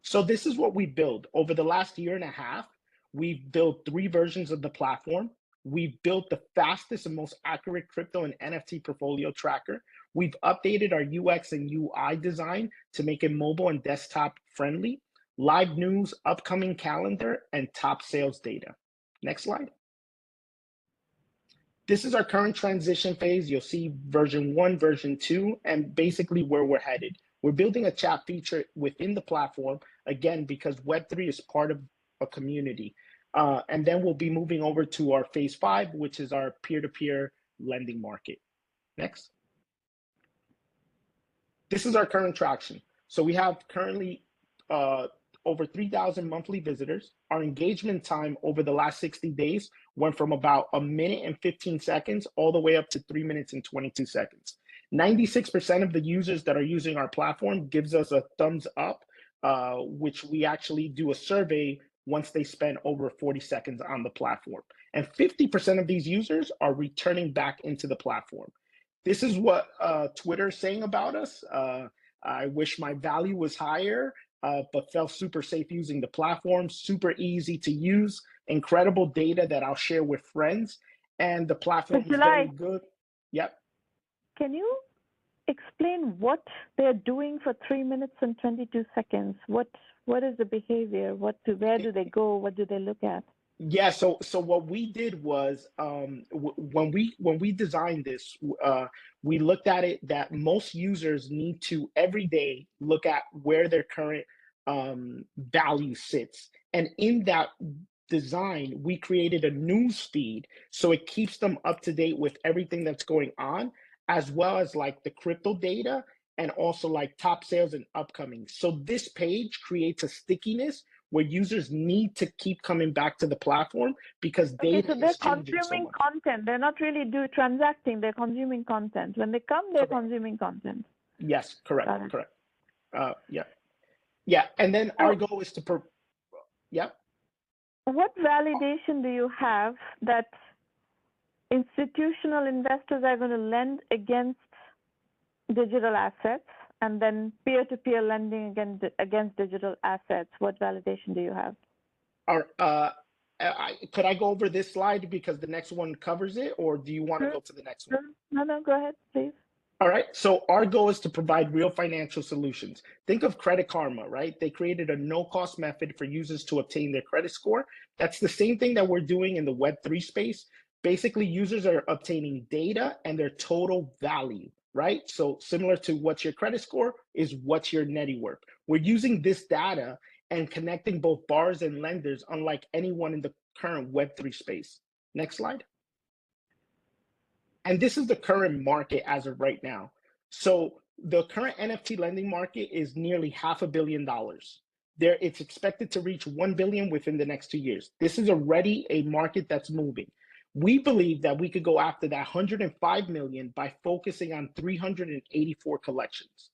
So this is what we built. Over the last year and a half, we've built 3 versions of the platform. We've built the fastest and most accurate crypto and NFT portfolio tracker. We've updated our UX and UI design to make it mobile and desktop friendly. Live news, upcoming calendar, and top sales data. Next slide. This is our current transition phase. You'll see version 1, version 2, and basically where we're headed. We're building a chat feature within the platform, again, because Web3 is part of a community. And then we'll be moving over to our phase 5, which is our peer-to-peer lending market. Next. This is our current traction. So we have currently over 3,000 monthly visitors. Our engagement time over the last 60 days went from about 1 minute and 15 seconds all the way up to 3 minutes and 22 seconds. 96% of the users that are using our platform gives us a thumbs up, which we actually do a survey once they spend over 40 seconds on the platform. And 50% of these users are returning back into the platform. This is what Twitter is saying about us. I wish my value was higher, but felt super safe using the platform, super easy to use, incredible data that I'll share with friends, and the platform is very good. Yep. Can you explain what they're doing for 3 minutes and 22 seconds? What is the behavior? Where do they go? What do they look at? Yeah, so what we did was when we designed this, we looked at it that most users need to every day look at where their current value sits, and in that design, we created a news feed so it keeps them up to date with everything that's going on, as well as like the crypto data and also like top sales and upcoming. So this page creates a stickiness where users need to keep coming back to the platform because data so they're is changing so consuming much. content. They're not really transacting. They're consuming content. When they come, they're consuming content. Yes, correct. Yeah. And then our goal is to What validation do you have that institutional investors are going to lend against digital assets, and then peer-to-peer lending against digital assets? What validation do you have? Could I go over this slide because the next one covers it, or do you want to go to the next one? No, go ahead, please. All right, so our goal is to provide real financial solutions. Think of Credit Karma, right? They created a no-cost method for users to obtain their credit score. That's the same thing that we're doing in the Web3 space. Basically, users are obtaining data and their total value, right? So similar to what's your credit score is what's your NettyWorth. We're using this data and connecting both borrowers and lenders, unlike anyone in the current Web3 space. Next slide. And this is the current market as of right now. So the current NFT lending market is nearly $500 million. It's expected to reach 1 billion within the next 2 years. This is already a market that's moving. We believe that we could go after that 105 million by focusing on 384 collections.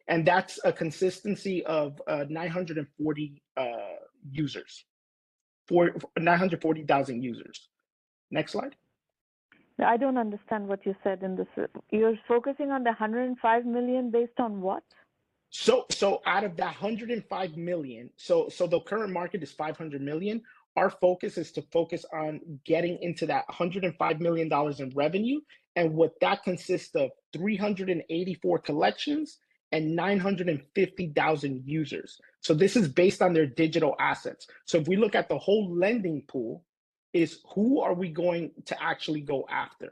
And that's a consistency of 940 users, 940,000 users. Next slide. I don't understand what you said in this. You're focusing on the 105 million based on what? So out of that 105 million, so the current market is 500 million. Our focus is to focus on getting into that $105 million in revenue. And what that consists of 384 collections and 950,000 users. So this is based on their digital assets. So if we look at the whole lending pool, is who are we going to actually go after?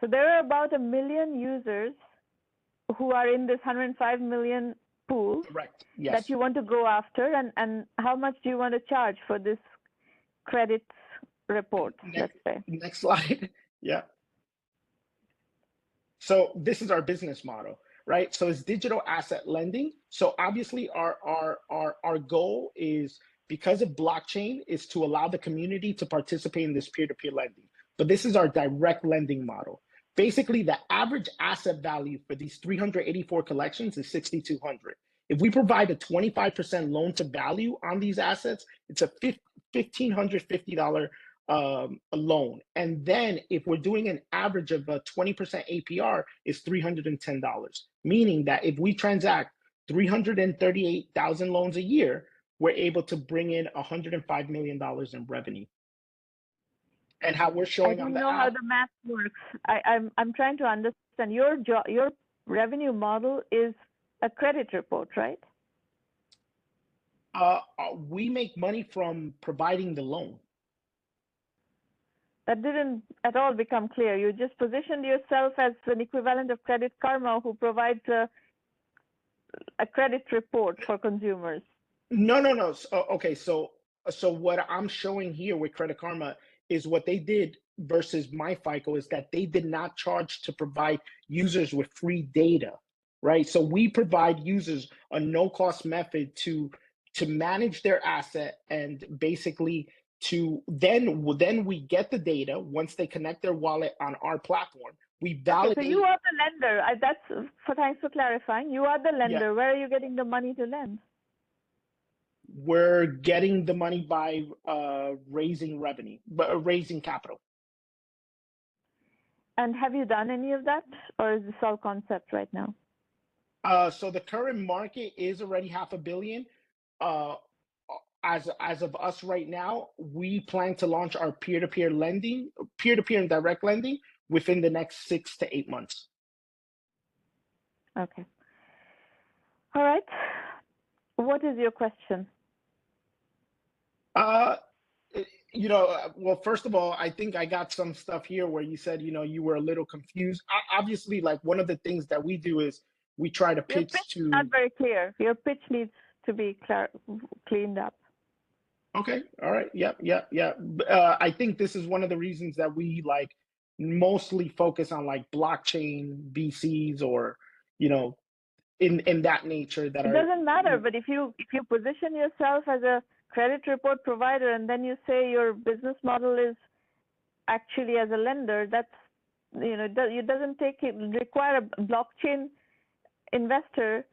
So there are about 1 million users who are in this 105 million pool. Correct. Yes. That you want to go after, and how much do you want to charge for this credit report, let's say? Next slide. Yeah. So this is our business model. right? So it's digital asset lending. So obviously our goal is, because of blockchain, is to allow the community to participate in this peer-to-peer lending. But this is our direct lending model. Basically, the average asset value for these 384 collections is 6,200. If we provide a 25% loan to value on these assets, it's a $1,550 a loan. And then if we're doing an average of a 20% APR, is $310, meaning that if we transact 338,000 loans a year, we're able to bring in $105 million in revenue. And how we're showing on the app. I don't know how the math works. I'm trying to understand. Your revenue model is a credit report, right? We make money from providing the loan. That didn't at all become clear. You just positioned yourself as an equivalent of Credit Karma, who provides a credit report for consumers. No. Okay, so what I'm showing here with Credit Karma is what they did versus my FICO is that they did not charge to provide users with free data, right? So we provide users a no-cost method to manage their asset, and basically then we get the data once they connect their wallet on our platform. We validate. Okay, so you are the lender. Thanks for clarifying. You are the lender. Yeah. Where are you getting the money to lend? We're getting the money by raising revenue, raising capital. And have you done any of that, or is this all concept right now? So the current market is already $500 million. As of us right now, we plan to launch our peer-to-peer lending, peer-to-peer and direct lending within the next 6 to 8 months. Okay. All right. What is your question? Well, first of all, I think I got some stuff here where you said, you were a little confused. Obviously, like, one of the things that we do is we try to pitch to. Your pitch is not very clear. Your pitch needs to be cleaned up. Okay. All right. Yeah. I think this is one of the reasons that we mostly focus on blockchain VCs or, in that nature. It doesn't matter, but if you position yourself as a credit report provider and then you say your business model is actually as a lender, that's, it doesn't require a blockchain investor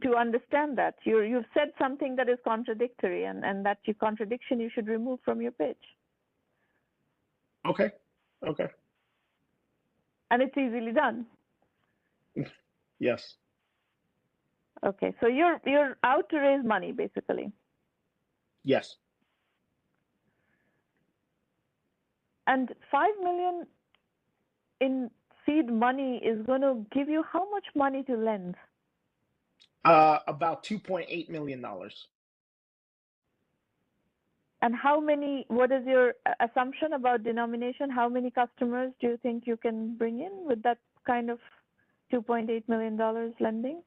to understand that. You've said something that is contradictory, and that contradiction you should remove from your pitch. Okay. And it's easily done. Yes. Okay, so you're out to raise money, basically. Yes. And $5 million in seed money is going to give you how much money to lend? About $2.8 million. And what is your assumption about denomination? How many customers do you think you can bring in with that kind of $2.8 million lending?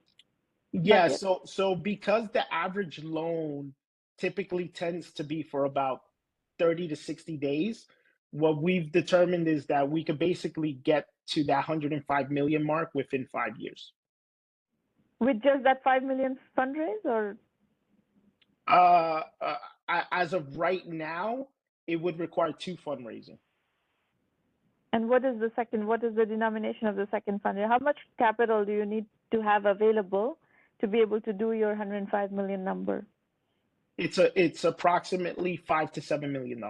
Yeah, so because the average loan typically tends to be for about 30 to 60 days, what we've determined is that we could basically get to that 105 million mark within 5 years. With just that 5 million fundraise, or? As of right now, it would require 2 fundraising. And what is the denomination of the second fundraise? How much capital do you need to have available to be able to do your 105 million number? It's approximately $5 to $7 million.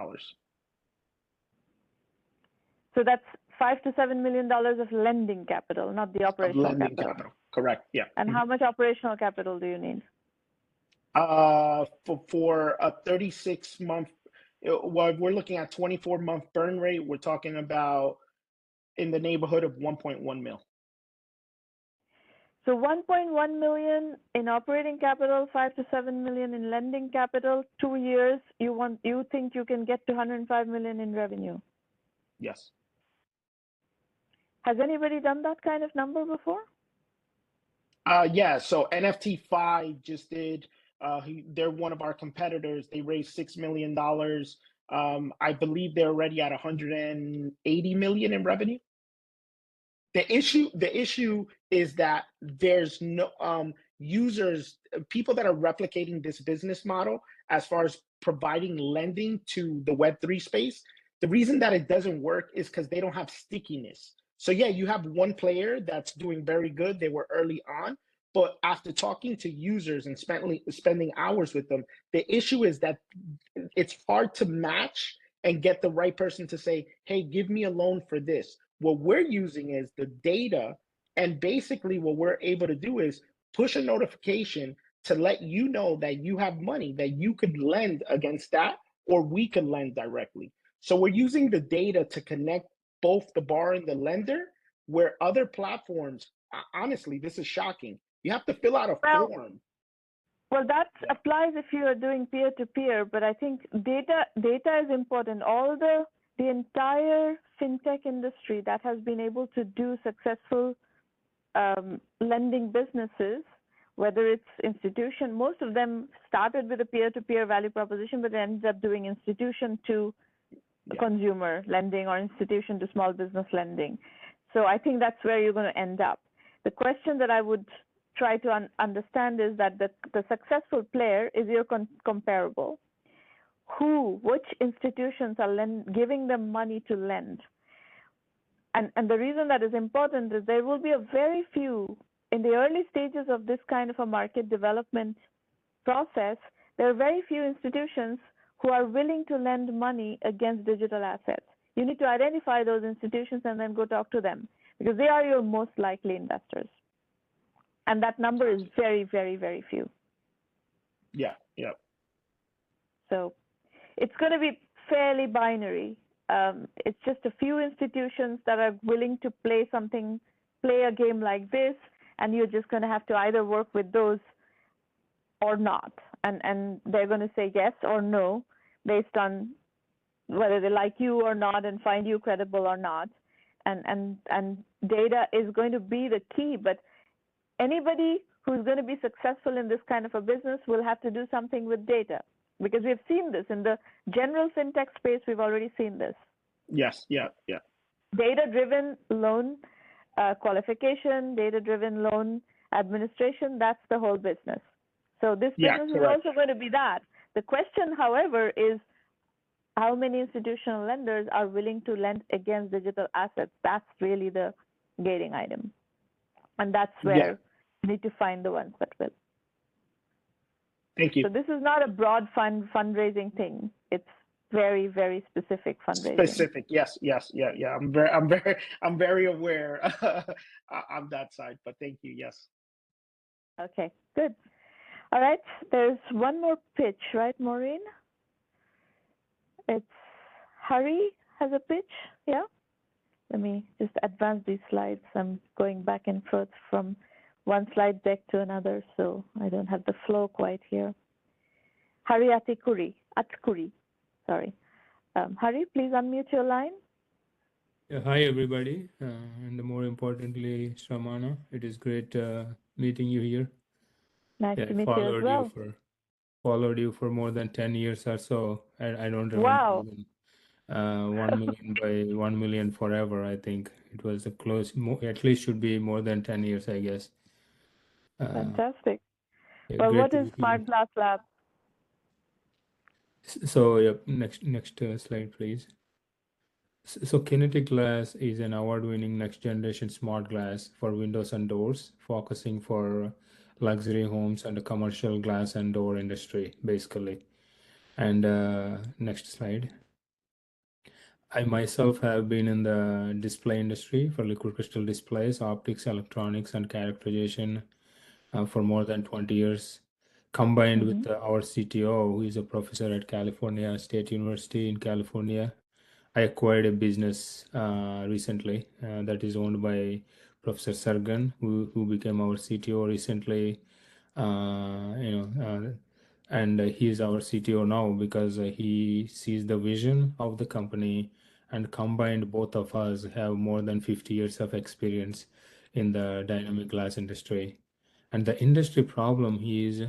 So that's $5 to $7 million of lending capital, not the operational lending capital. Correct. Yeah. And how much operational capital do you need? For a 36-month, well, we're looking at 24-month burn rate. We're talking about in the neighborhood of 1.1 mil. So 1.1 million in operating capital, 5 to 7 million in lending capital, 2 years. You think you can get to 105 million in revenue? Yes. Has anybody done that kind of number before? Yeah. So NFT5 just did. They're one of our competitors. They raised $6 million. I believe they're already at 180 million in revenue. The issue is that there's no users, people that are replicating this business model as far as providing lending to the Web3 space. The reason that it doesn't work is because they don't have stickiness. So yeah, you have one player that's doing very good. They were early on, but after talking to users and spending hours with them, the issue is that it's hard to match and get the right person to say, hey, give me a loan for this. What we're using is the data, and basically what we're able to do is push a notification to let you know that you have money, that you could lend against that, or we can lend directly. So we're using the data to connect both the borrower and the lender, where other platforms, honestly, this is shocking. You have to fill out a form. Well, that applies if you are doing peer-to-peer, but I think data is important. All the entire fintech industry that has been able to do successful lending businesses, whether it's institution, most of them started with a peer-to-peer value proposition, but ended up doing institution to consumer lending or institution to small business lending. So I think that's where you're going to end up. The question that I would try to understand is that the successful player is your comparable. Which institutions are giving them money to lend? And the reason that is important is there will be a very few, in the early stages of this kind of a market development process, there are very few institutions who are willing to lend money against digital assets. You need to identify those institutions and then go talk to them, because they are your most likely investors. And that number is very, very, very few. Yeah. So it's going to be fairly binary. It's just a few institutions that are willing to play a game like this, and you're just going to have to either work with those or not. And they're going to say yes or no based on whether they like you or not and find you credible or not. And data is going to be the key, but anybody who's going to be successful in this kind of a business will have to do something with data, because we've seen this in the general fintech space. We've already seen this. Yes. Data-driven loan qualification, data-driven loan administration, that's the whole business. So this business is also going to be that. The question, however, is how many institutional lenders are willing to lend against digital assets? That's really the gating item. And that's where you need to find the ones that will. Thank you. So this is not a broad fundraising thing. It's very, very specific fundraising. Specific, yes. I'm very aware on that side, but thank you, yes. Okay, good. All right, there's one more pitch, right, Maureen? It's Hari has a pitch, yeah? Let me just advance these slides. I'm going back and forth from one slide deck to another, so I don't have the flow quite here. Hari Atkuri, sorry. Hari, please unmute your line. Hi, everybody, and more importantly, Shramana, it is great meeting you here. Nice to meet you as well. Followed you for more than 10 years or so. I don't remember. Wow. Even, 1Mby1M forever. I think it was a close, at least should be more than 10 years, I guess. Fantastic. Well, what is Smart Glass Lab? So, next slide, please. So Kinetic Glass is an award-winning next-generation smart glass for windows and doors, focusing for luxury homes and the commercial glass and door industry, basically. And next slide. I myself have been in the display industry for liquid crystal displays, optics, electronics, and characterization for more than 20 years, combined with our CTO, who is a professor at California State University in California. I acquired a business recently that is owned by Professor Sargan, who became our CTO recently. And he is our CTO now because he sees the vision of the company, and combined both of us have more than 50 years of experience in the dynamic glass industry. And the industry problem is,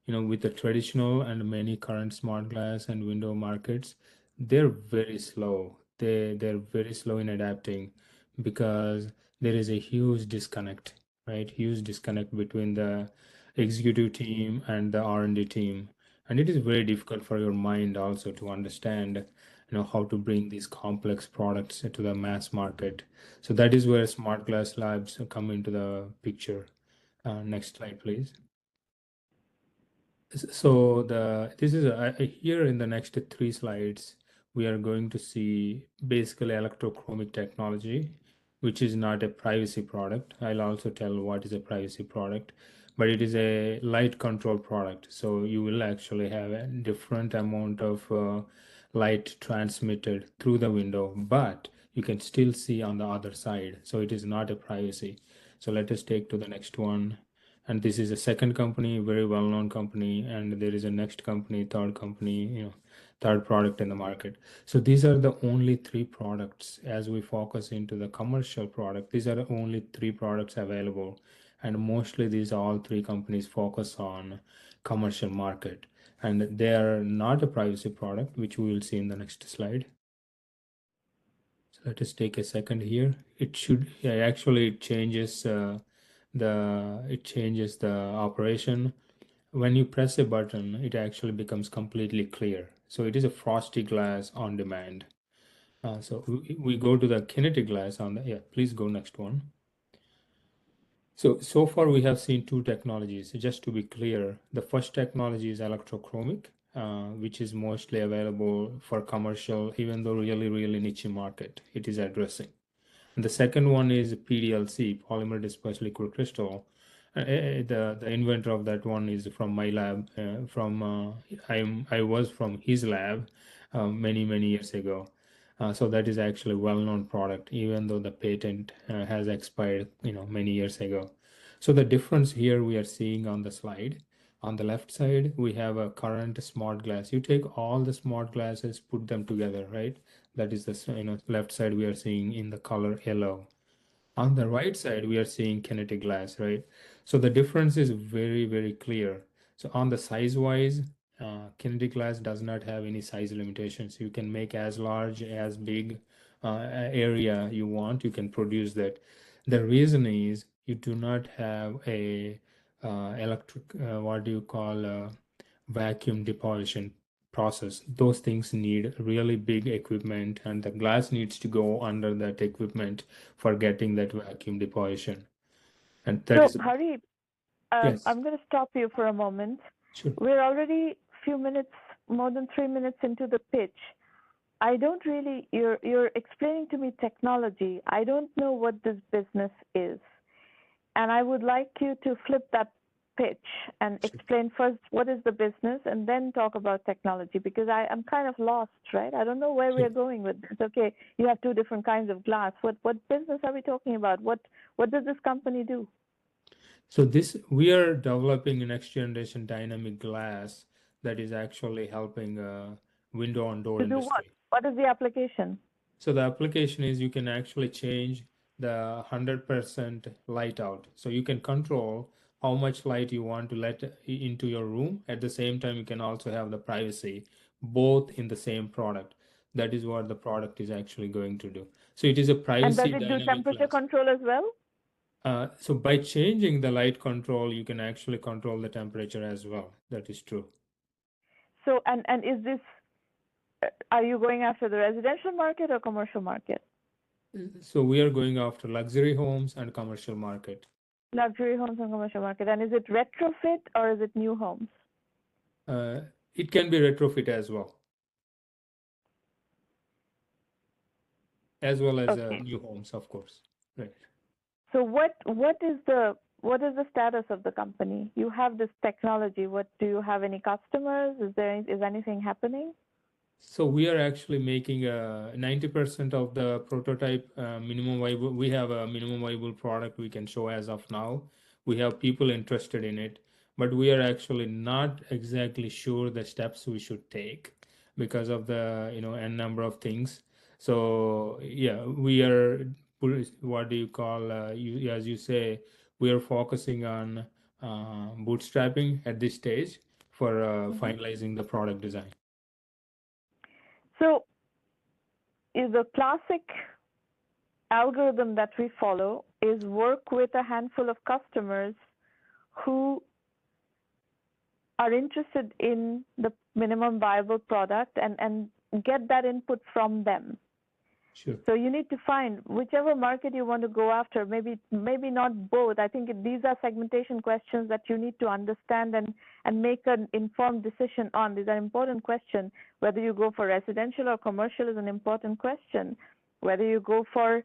with the traditional and many current smart glass and window markets, they're very slow. They're very slow in adapting because there is a huge disconnect, right? Huge disconnect between the executive team and the R&D team. And it is very difficult for your mind also to understand, how to bring these complex products to the mass market. So that is where smart glass labs come into the picture. Next slide, please. So here in the next 3 slides, we are going to see basically electrochromic technology, which is not a privacy product. I'll also tell what is a privacy product, but it is a light control product. So you will actually have a different amount of light transmitted through the window, but you can still see on the other side. So it is not a privacy. So let us take to the next one. And this is a second company, very well-known company, and there is a next company, third company, third product in the market. So these are the only 3 products. As we focus into the commercial product, these are the only 3 products available, and mostly these all 3 companies focus on commercial market, and they are not a privacy product, which we will see in the next slide. So let us take a second here. It should actually it changes the operation. When you press a button, it actually becomes completely clear. So it is a frosty glass on demand. So we go to the kinetic glass on the, please go next one. So far we have seen 2 technologies. Just to be clear, the first technology is electrochromic, which is mostly available for commercial, even though really niche market it is addressing. And the second one is PDLC, polymer dispersed liquid crystal. The inventor of that one is from my lab. I was from his lab many years ago. So that is actually a well-known product, even though the patent has expired, many years ago. So the difference here we are seeing on the slide. On the left side, we have a current smart glass. You take all the smart glasses, put them together, right? That is the left side we are seeing in the color yellow. On the right side, we are seeing kinetic glass, right? So the difference is very clear. So on the size wise, kinetic glass does not have any size limitations. You can make as large, as big area you want. You can produce that. The reason is you do not have a vacuum deposition process. Those things need really big equipment, and the glass needs to go under that equipment for getting that vacuum deposition. And that is Hari, yes. I'm going to stop you for a moment. Sure. We're already few minutes, more than 3 minutes into the pitch. I don't really, you're explaining to me technology. I don't know what this business is. And I would like you to flip that pitch and explain first what is the business and then talk about technology, because I'm kind of lost, right? I don't know where we're going with this. Okay, you have 2 different kinds of glass. What business are we talking about? What does this company do? So we are developing a next generation dynamic glass that is actually helping window and door industry. Do what? What is the application? So the application is you can actually change the 100% light out. So you can control how much light you want to let into your room. At the same time, you can also have the privacy, both in the same product. That is what the product is actually going to do. So it is a privacy. And does it do temperature control as well? So by changing the light control, you can actually control the temperature as well. That is true. So, and is this, are you going after the residential market or commercial market? So we are going after luxury homes and commercial market. Luxury homes and commercial market. And is it retrofit or is it new homes? It can be retrofit as well. As well as new homes, of course. Right. So what is the status of the company? You have this technology. What do you have any customers? Is anything happening? So we are actually making 90% of the prototype minimum viable. We have a minimum viable product we can show as of now. We have people interested in it, but we are actually not exactly sure the steps we should take because of the n number of things. So yeah, we are what do you call as you say, we are focusing on bootstrapping at this stage for finalizing the product design. So is the classic algorithm that we follow is work with a handful of customers who are interested in the minimum viable product and get that input from them. Sure. So you need to find whichever market you want to go after, maybe not both. I think these are segmentation questions that you need to understand and make an informed decision on. These are important questions. Whether you go for residential or commercial is an important question. Whether you go for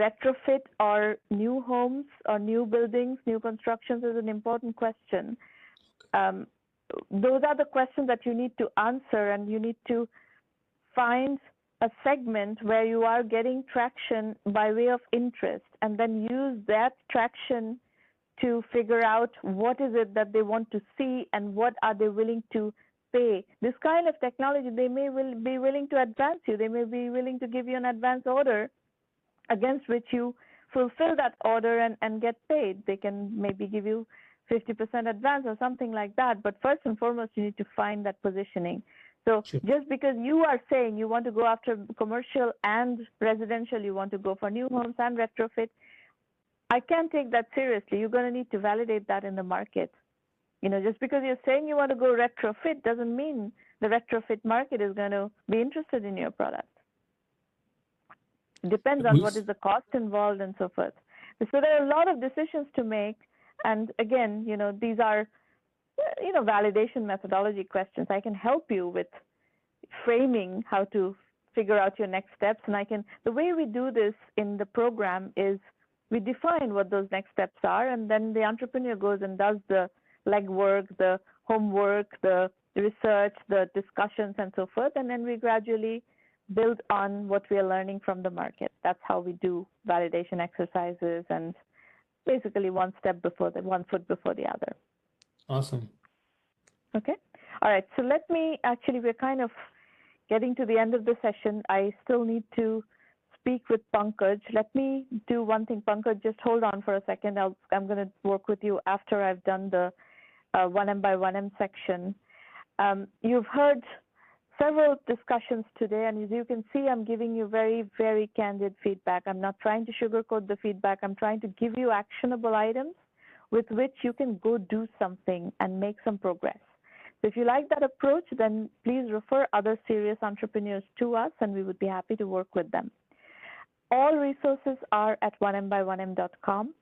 retrofit or new homes or new buildings, new constructions is an important question. Those are the questions that you need to answer, and you need to find a segment where you are getting traction by way of interest, and then use that traction to figure out what is it that they want to see and what are they willing to pay. This kind of technology, they may be willing to advance you. They may be willing to give you an advance order against which you fulfill that order and get paid. They can maybe give you 50% advance or something like that. But first and foremost, you need to find that positioning. So Sure. just because you are saying you want to go after commercial and residential, you want to go for new homes and retrofit, I can't take that seriously. You're going to need to validate that in the market. Just because you're saying you want to go retrofit doesn't mean the retrofit market is going to be interested in your product. It depends on what is the cost involved and so forth. So there are a lot of decisions to make. And again, these are, validation methodology questions. I can help you with framing how to figure out your next steps. And the way we do this in the program is we define what those next steps are, and then the entrepreneur goes and does the legwork, the homework, the research, the discussions, and so forth. And then we gradually build on what we are learning from the market. That's how we do validation exercises, and basically one foot before the other. Awesome. Okay. All right. So we're kind of getting to the end of the session. I still need to speak with Pankaj. Let me do one thing. Pankaj, just hold on for a second. I'm going to work with you after I've done the 1M section. You've heard several discussions today, and as you can see, I'm giving you very, very candid feedback. I'm not trying to sugarcoat the feedback. I'm trying to give you actionable items with which you can go do something and make some progress. So if you like that approach, then please refer other serious entrepreneurs to us, and we would be happy to work with them. All resources are at 1Mby1M.com.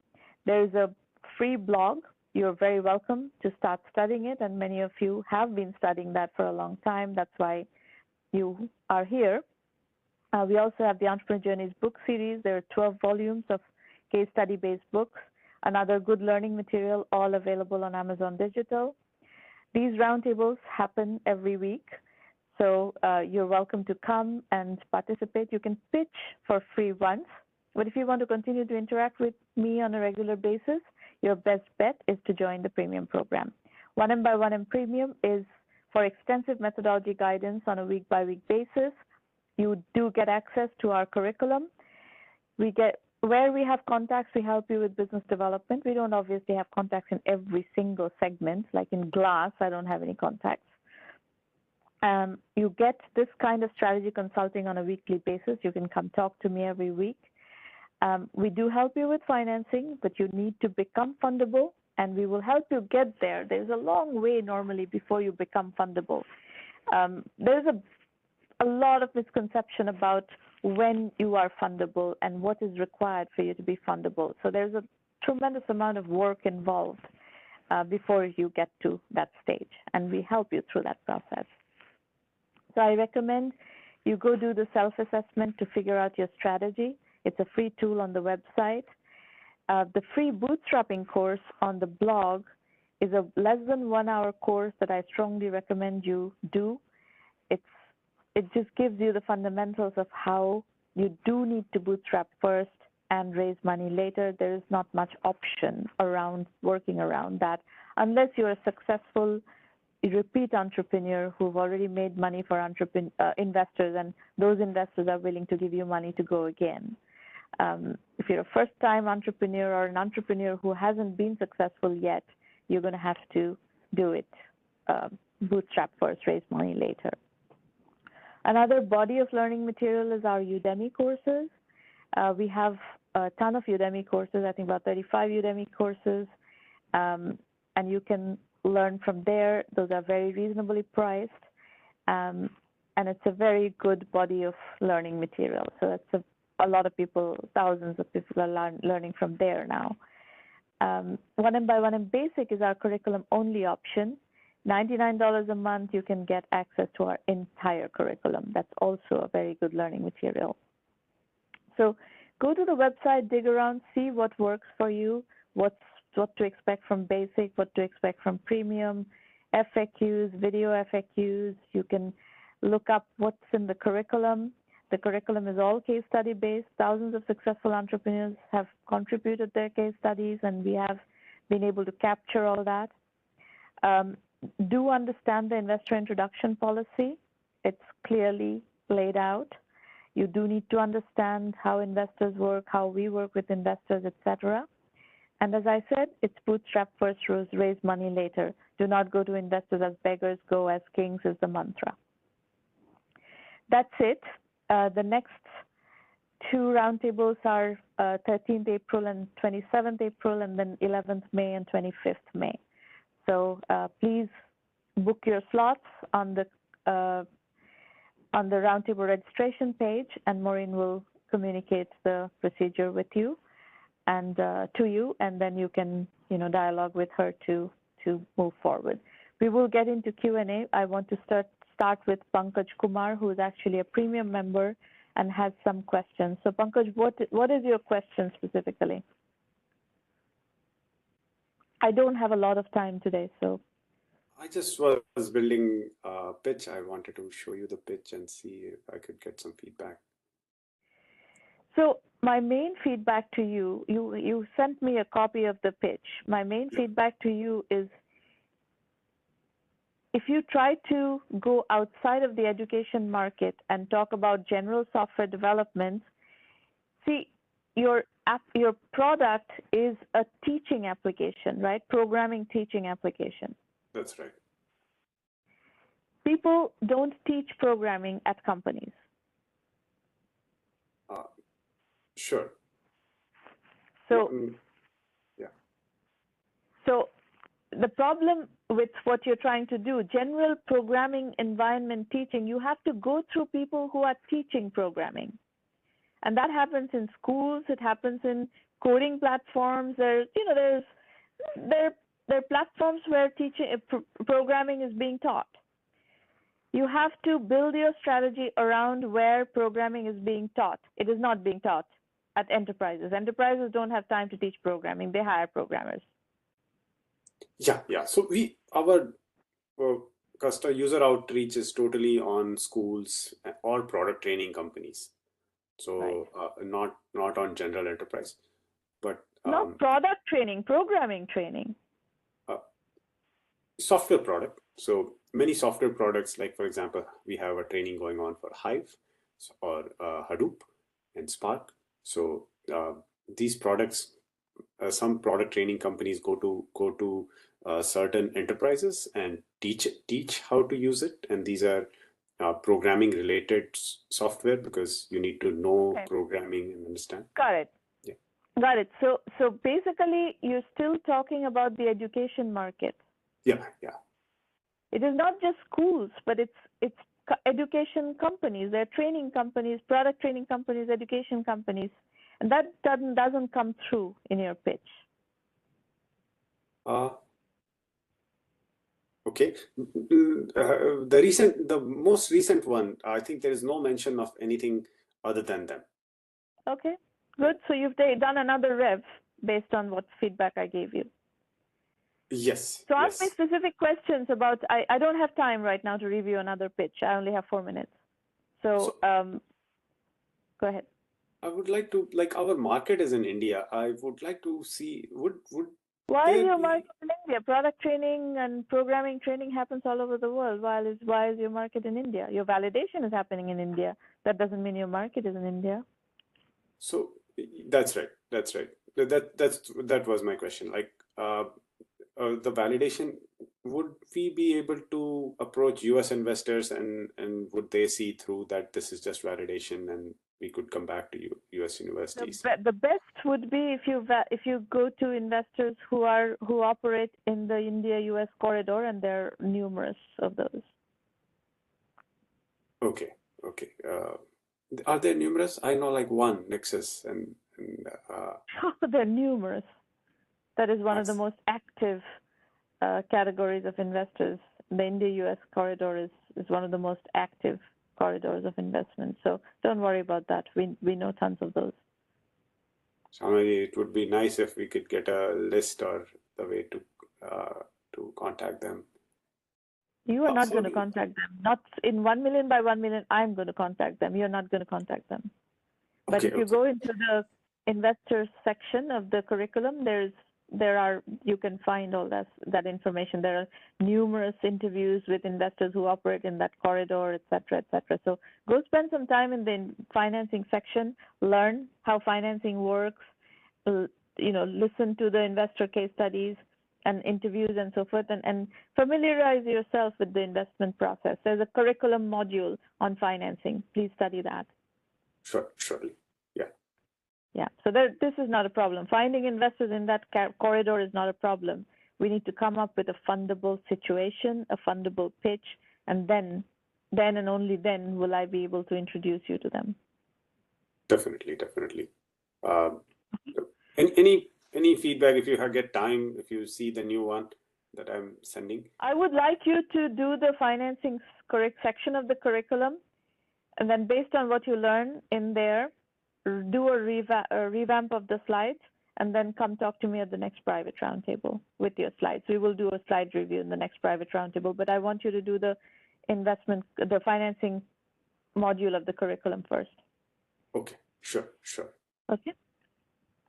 There is a free blog. You're very welcome to start studying it, and many of you have been studying that for a long time. That's why you are here. We also have the Entrepreneur Journeys book series. There are 12 volumes of case study-based books, another good learning material, all available on Amazon Digital. These roundtables happen every week, so you're welcome to come and participate. You can pitch for free once, but if you want to continue to interact with me on a regular basis, your best bet is to join the premium program. 1M Premium is for extensive methodology guidance on a week-by-week basis. You do get access to our curriculum. Where we have contacts, we help you with business development. We don't obviously have contacts in every single segment. Like in glass, I don't have any contacts. You get this kind of strategy consulting on a weekly basis. You can come talk to me every week. We do help you with financing, but you need to become fundable, and we will help you get there. There's a long way normally before you become fundable. There's a lot of misconception about when you are fundable and what is required for you to be fundable. So there's a tremendous amount of work involved before you get to that stage, and we help you through that process. So I recommend you go do the self-assessment to figure out your strategy. It's a free tool on the website. The free bootstrapping course on the blog is a less than 1 hour course that I strongly recommend you do. It just gives you the fundamentals of how you do need to bootstrap first and raise money later. There is not much option around working around that unless you're a successful repeat entrepreneur who've already made money for investors, and those investors are willing to give you money to go again. If you're a first-time entrepreneur or an entrepreneur who hasn't been successful yet, you're going to have to do it bootstrap first, raise money later. Another body of learning material is our Udemy courses. We have a ton of Udemy courses, I think about 35 Udemy courses, and you can learn from there. Those are very reasonably priced, and it's a very good body of learning material. So that's a lot of people, thousands of people are learning from there now. 1M Basic is our curriculum-only option. $99 a month, you can get access to our entire curriculum. That's also a very good learning material. So go to the website, dig around, see what works for you, what to expect from Basic, what to expect from Premium, FAQs, video FAQs. You can look up what's in the curriculum. The curriculum is all case study based. Thousands of successful entrepreneurs have contributed their case studies, and we have been able to capture all that. Do understand the investor introduction policy. It's clearly laid out. You do need to understand how investors work, how we work with investors, etc. And as I said, it's bootstrap first, raise money later. Do not go to investors as beggars, go as kings is the mantra. That's it. The next two roundtables are 13th April and 27th April, and then 11th May and 25th May. So please book your slots on the roundtable registration page, and Maureen will communicate the procedure with you and to you, and then you can dialogue with her to move forward. We will get into Q&A. I want to start with Pankaj Kumar, who is actually a premium member and has some questions. So Pankaj, what is your question specifically? I don't have a lot of time today, so. I just was building a pitch. I wanted to show you the pitch and see if I could get some feedback. So my main feedback to you, you sent me a copy of the pitch. My main feedback to you is, if you try to go outside of the education market and talk about general software development, see, your product is a teaching application, right? Programming teaching application. That's right. People don't teach programming at companies. Sure. So, yeah. So the problem with what you're trying to do, general programming environment teaching, you have to go through people who are teaching programming. And that happens in schools, it happens in coding platforms. There are platforms where programming is being taught. You have to build your strategy around where programming is being taught. It is not being taught at enterprises. Enterprises don't have time to teach programming. They hire programmers. Yeah. So our customer user outreach is totally on schools or product training companies. So right. Not on general enterprise, but not product training, programming training. Software product. So many software products, like for example, we have a training going on for Hive or Hadoop and Spark. So these products, some product training companies go to certain enterprises and teach how to use it, and these are programming related software because you need to know programming and understand. Got it. Yeah. Got it. So basically, you're still talking about the education market. Yeah. It is not just schools, but it's education companies. They're training companies, product training companies, education companies, and that doesn't come through in your pitch. Okay. The most recent one, I think there is no mention of anything other than them. Okay, good. So you've done another rev based on what feedback I gave you. Yes. So ask me specific questions about, I don't have time right now to review another pitch. I only have 4 minutes. So go ahead. I would like to, our market is in India. I would like to see, why is your market in India? Product training and programming training happens all over the world. Why is your market in India? Your validation is happening in India. That doesn't mean your market is in India. So that's right. That was my question. the validation, would we be able to approach US investors and would they see through that this is just validation and we could come back to US universities? The best would be if you go to investors who operate in the India-US corridor, and there are numerous of those. Okay. Are there numerous? I know like one, Nexus, and there are numerous. That is one of the most active categories of investors. The India-US corridor is one of the most active corridors of investment. So don't worry about that. We know tons of those. So maybe it would be nice if we could get a list or the way to contact them. You are not going to contact them. Not in 1 million by 1 million. I'm going to contact them. You're not going to contact them. But if you go into the investors section of the curriculum, you can find all that information. There are numerous interviews with investors who operate in that corridor, et cetera, et cetera. So go spend some time in the financing section, learn how financing works, listen to the investor case studies and interviews and so forth, and familiarize yourself with the investment process. There's a curriculum module on financing. Please study that. Surely. Yeah, so this is not a problem. Finding investors in that corridor is not a problem. We need to come up with a fundable situation, a fundable pitch, and then and only then will I be able to introduce you to them. Definitely. Any feedback if you get time, if you see the new one that I'm sending? I would like you to do the financing correct section of the curriculum, and then based on what you learn in there, do a revamp of the slides, and then come talk to me at the next private roundtable with your slides. We will do a slide review in the next private roundtable, but I want you to do the financing module of the curriculum first. Okay, sure. Okay.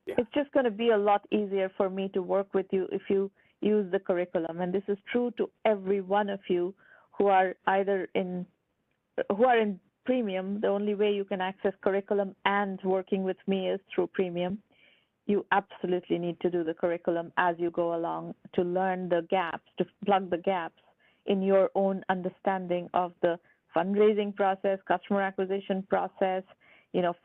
Yeah. It's just going to be a lot easier for me to work with you if you use the curriculum, and this is true to every one of you who are in Premium. The only way you can access curriculum and working with me is through Premium. You absolutely need to do the curriculum as you go along to learn the gaps, to plug the gaps in your own understanding of the fundraising process, customer acquisition process,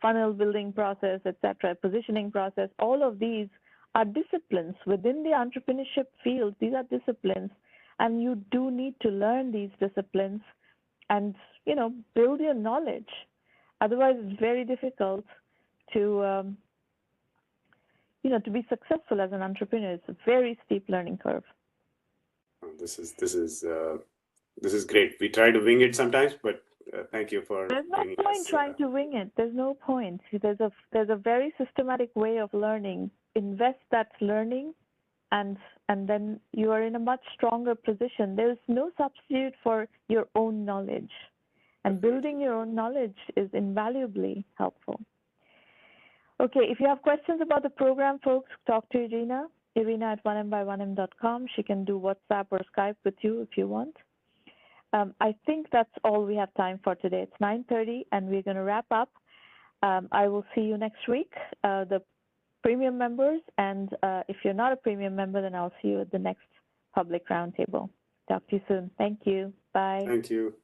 funnel building process, etc., positioning process. All of these are disciplines within the entrepreneurship field. These are disciplines, and you do need to learn these disciplines and build your knowledge. Otherwise, it's very difficult to to be successful as an entrepreneur. It's a very steep learning curve. This is great. We try to wing it sometimes, but thank you for. There's no point trying to wing it. There's no point. There's a very systematic way of learning. Invest that learning, and then you are in a much stronger position. There's no substitute for your own knowledge, and building your own knowledge is invaluably helpful. Okay, if you have questions about the program, folks, talk to Irina at 1Mby1M.com. She can do WhatsApp or Skype with you if you want. I think that's all we have time for today. It's 9:30, and we're going to wrap up. I will see you next week, the Premium members, and if you're not a Premium member, then I'll see you at the next public roundtable. Talk to you soon. Thank you. Bye. Thank you.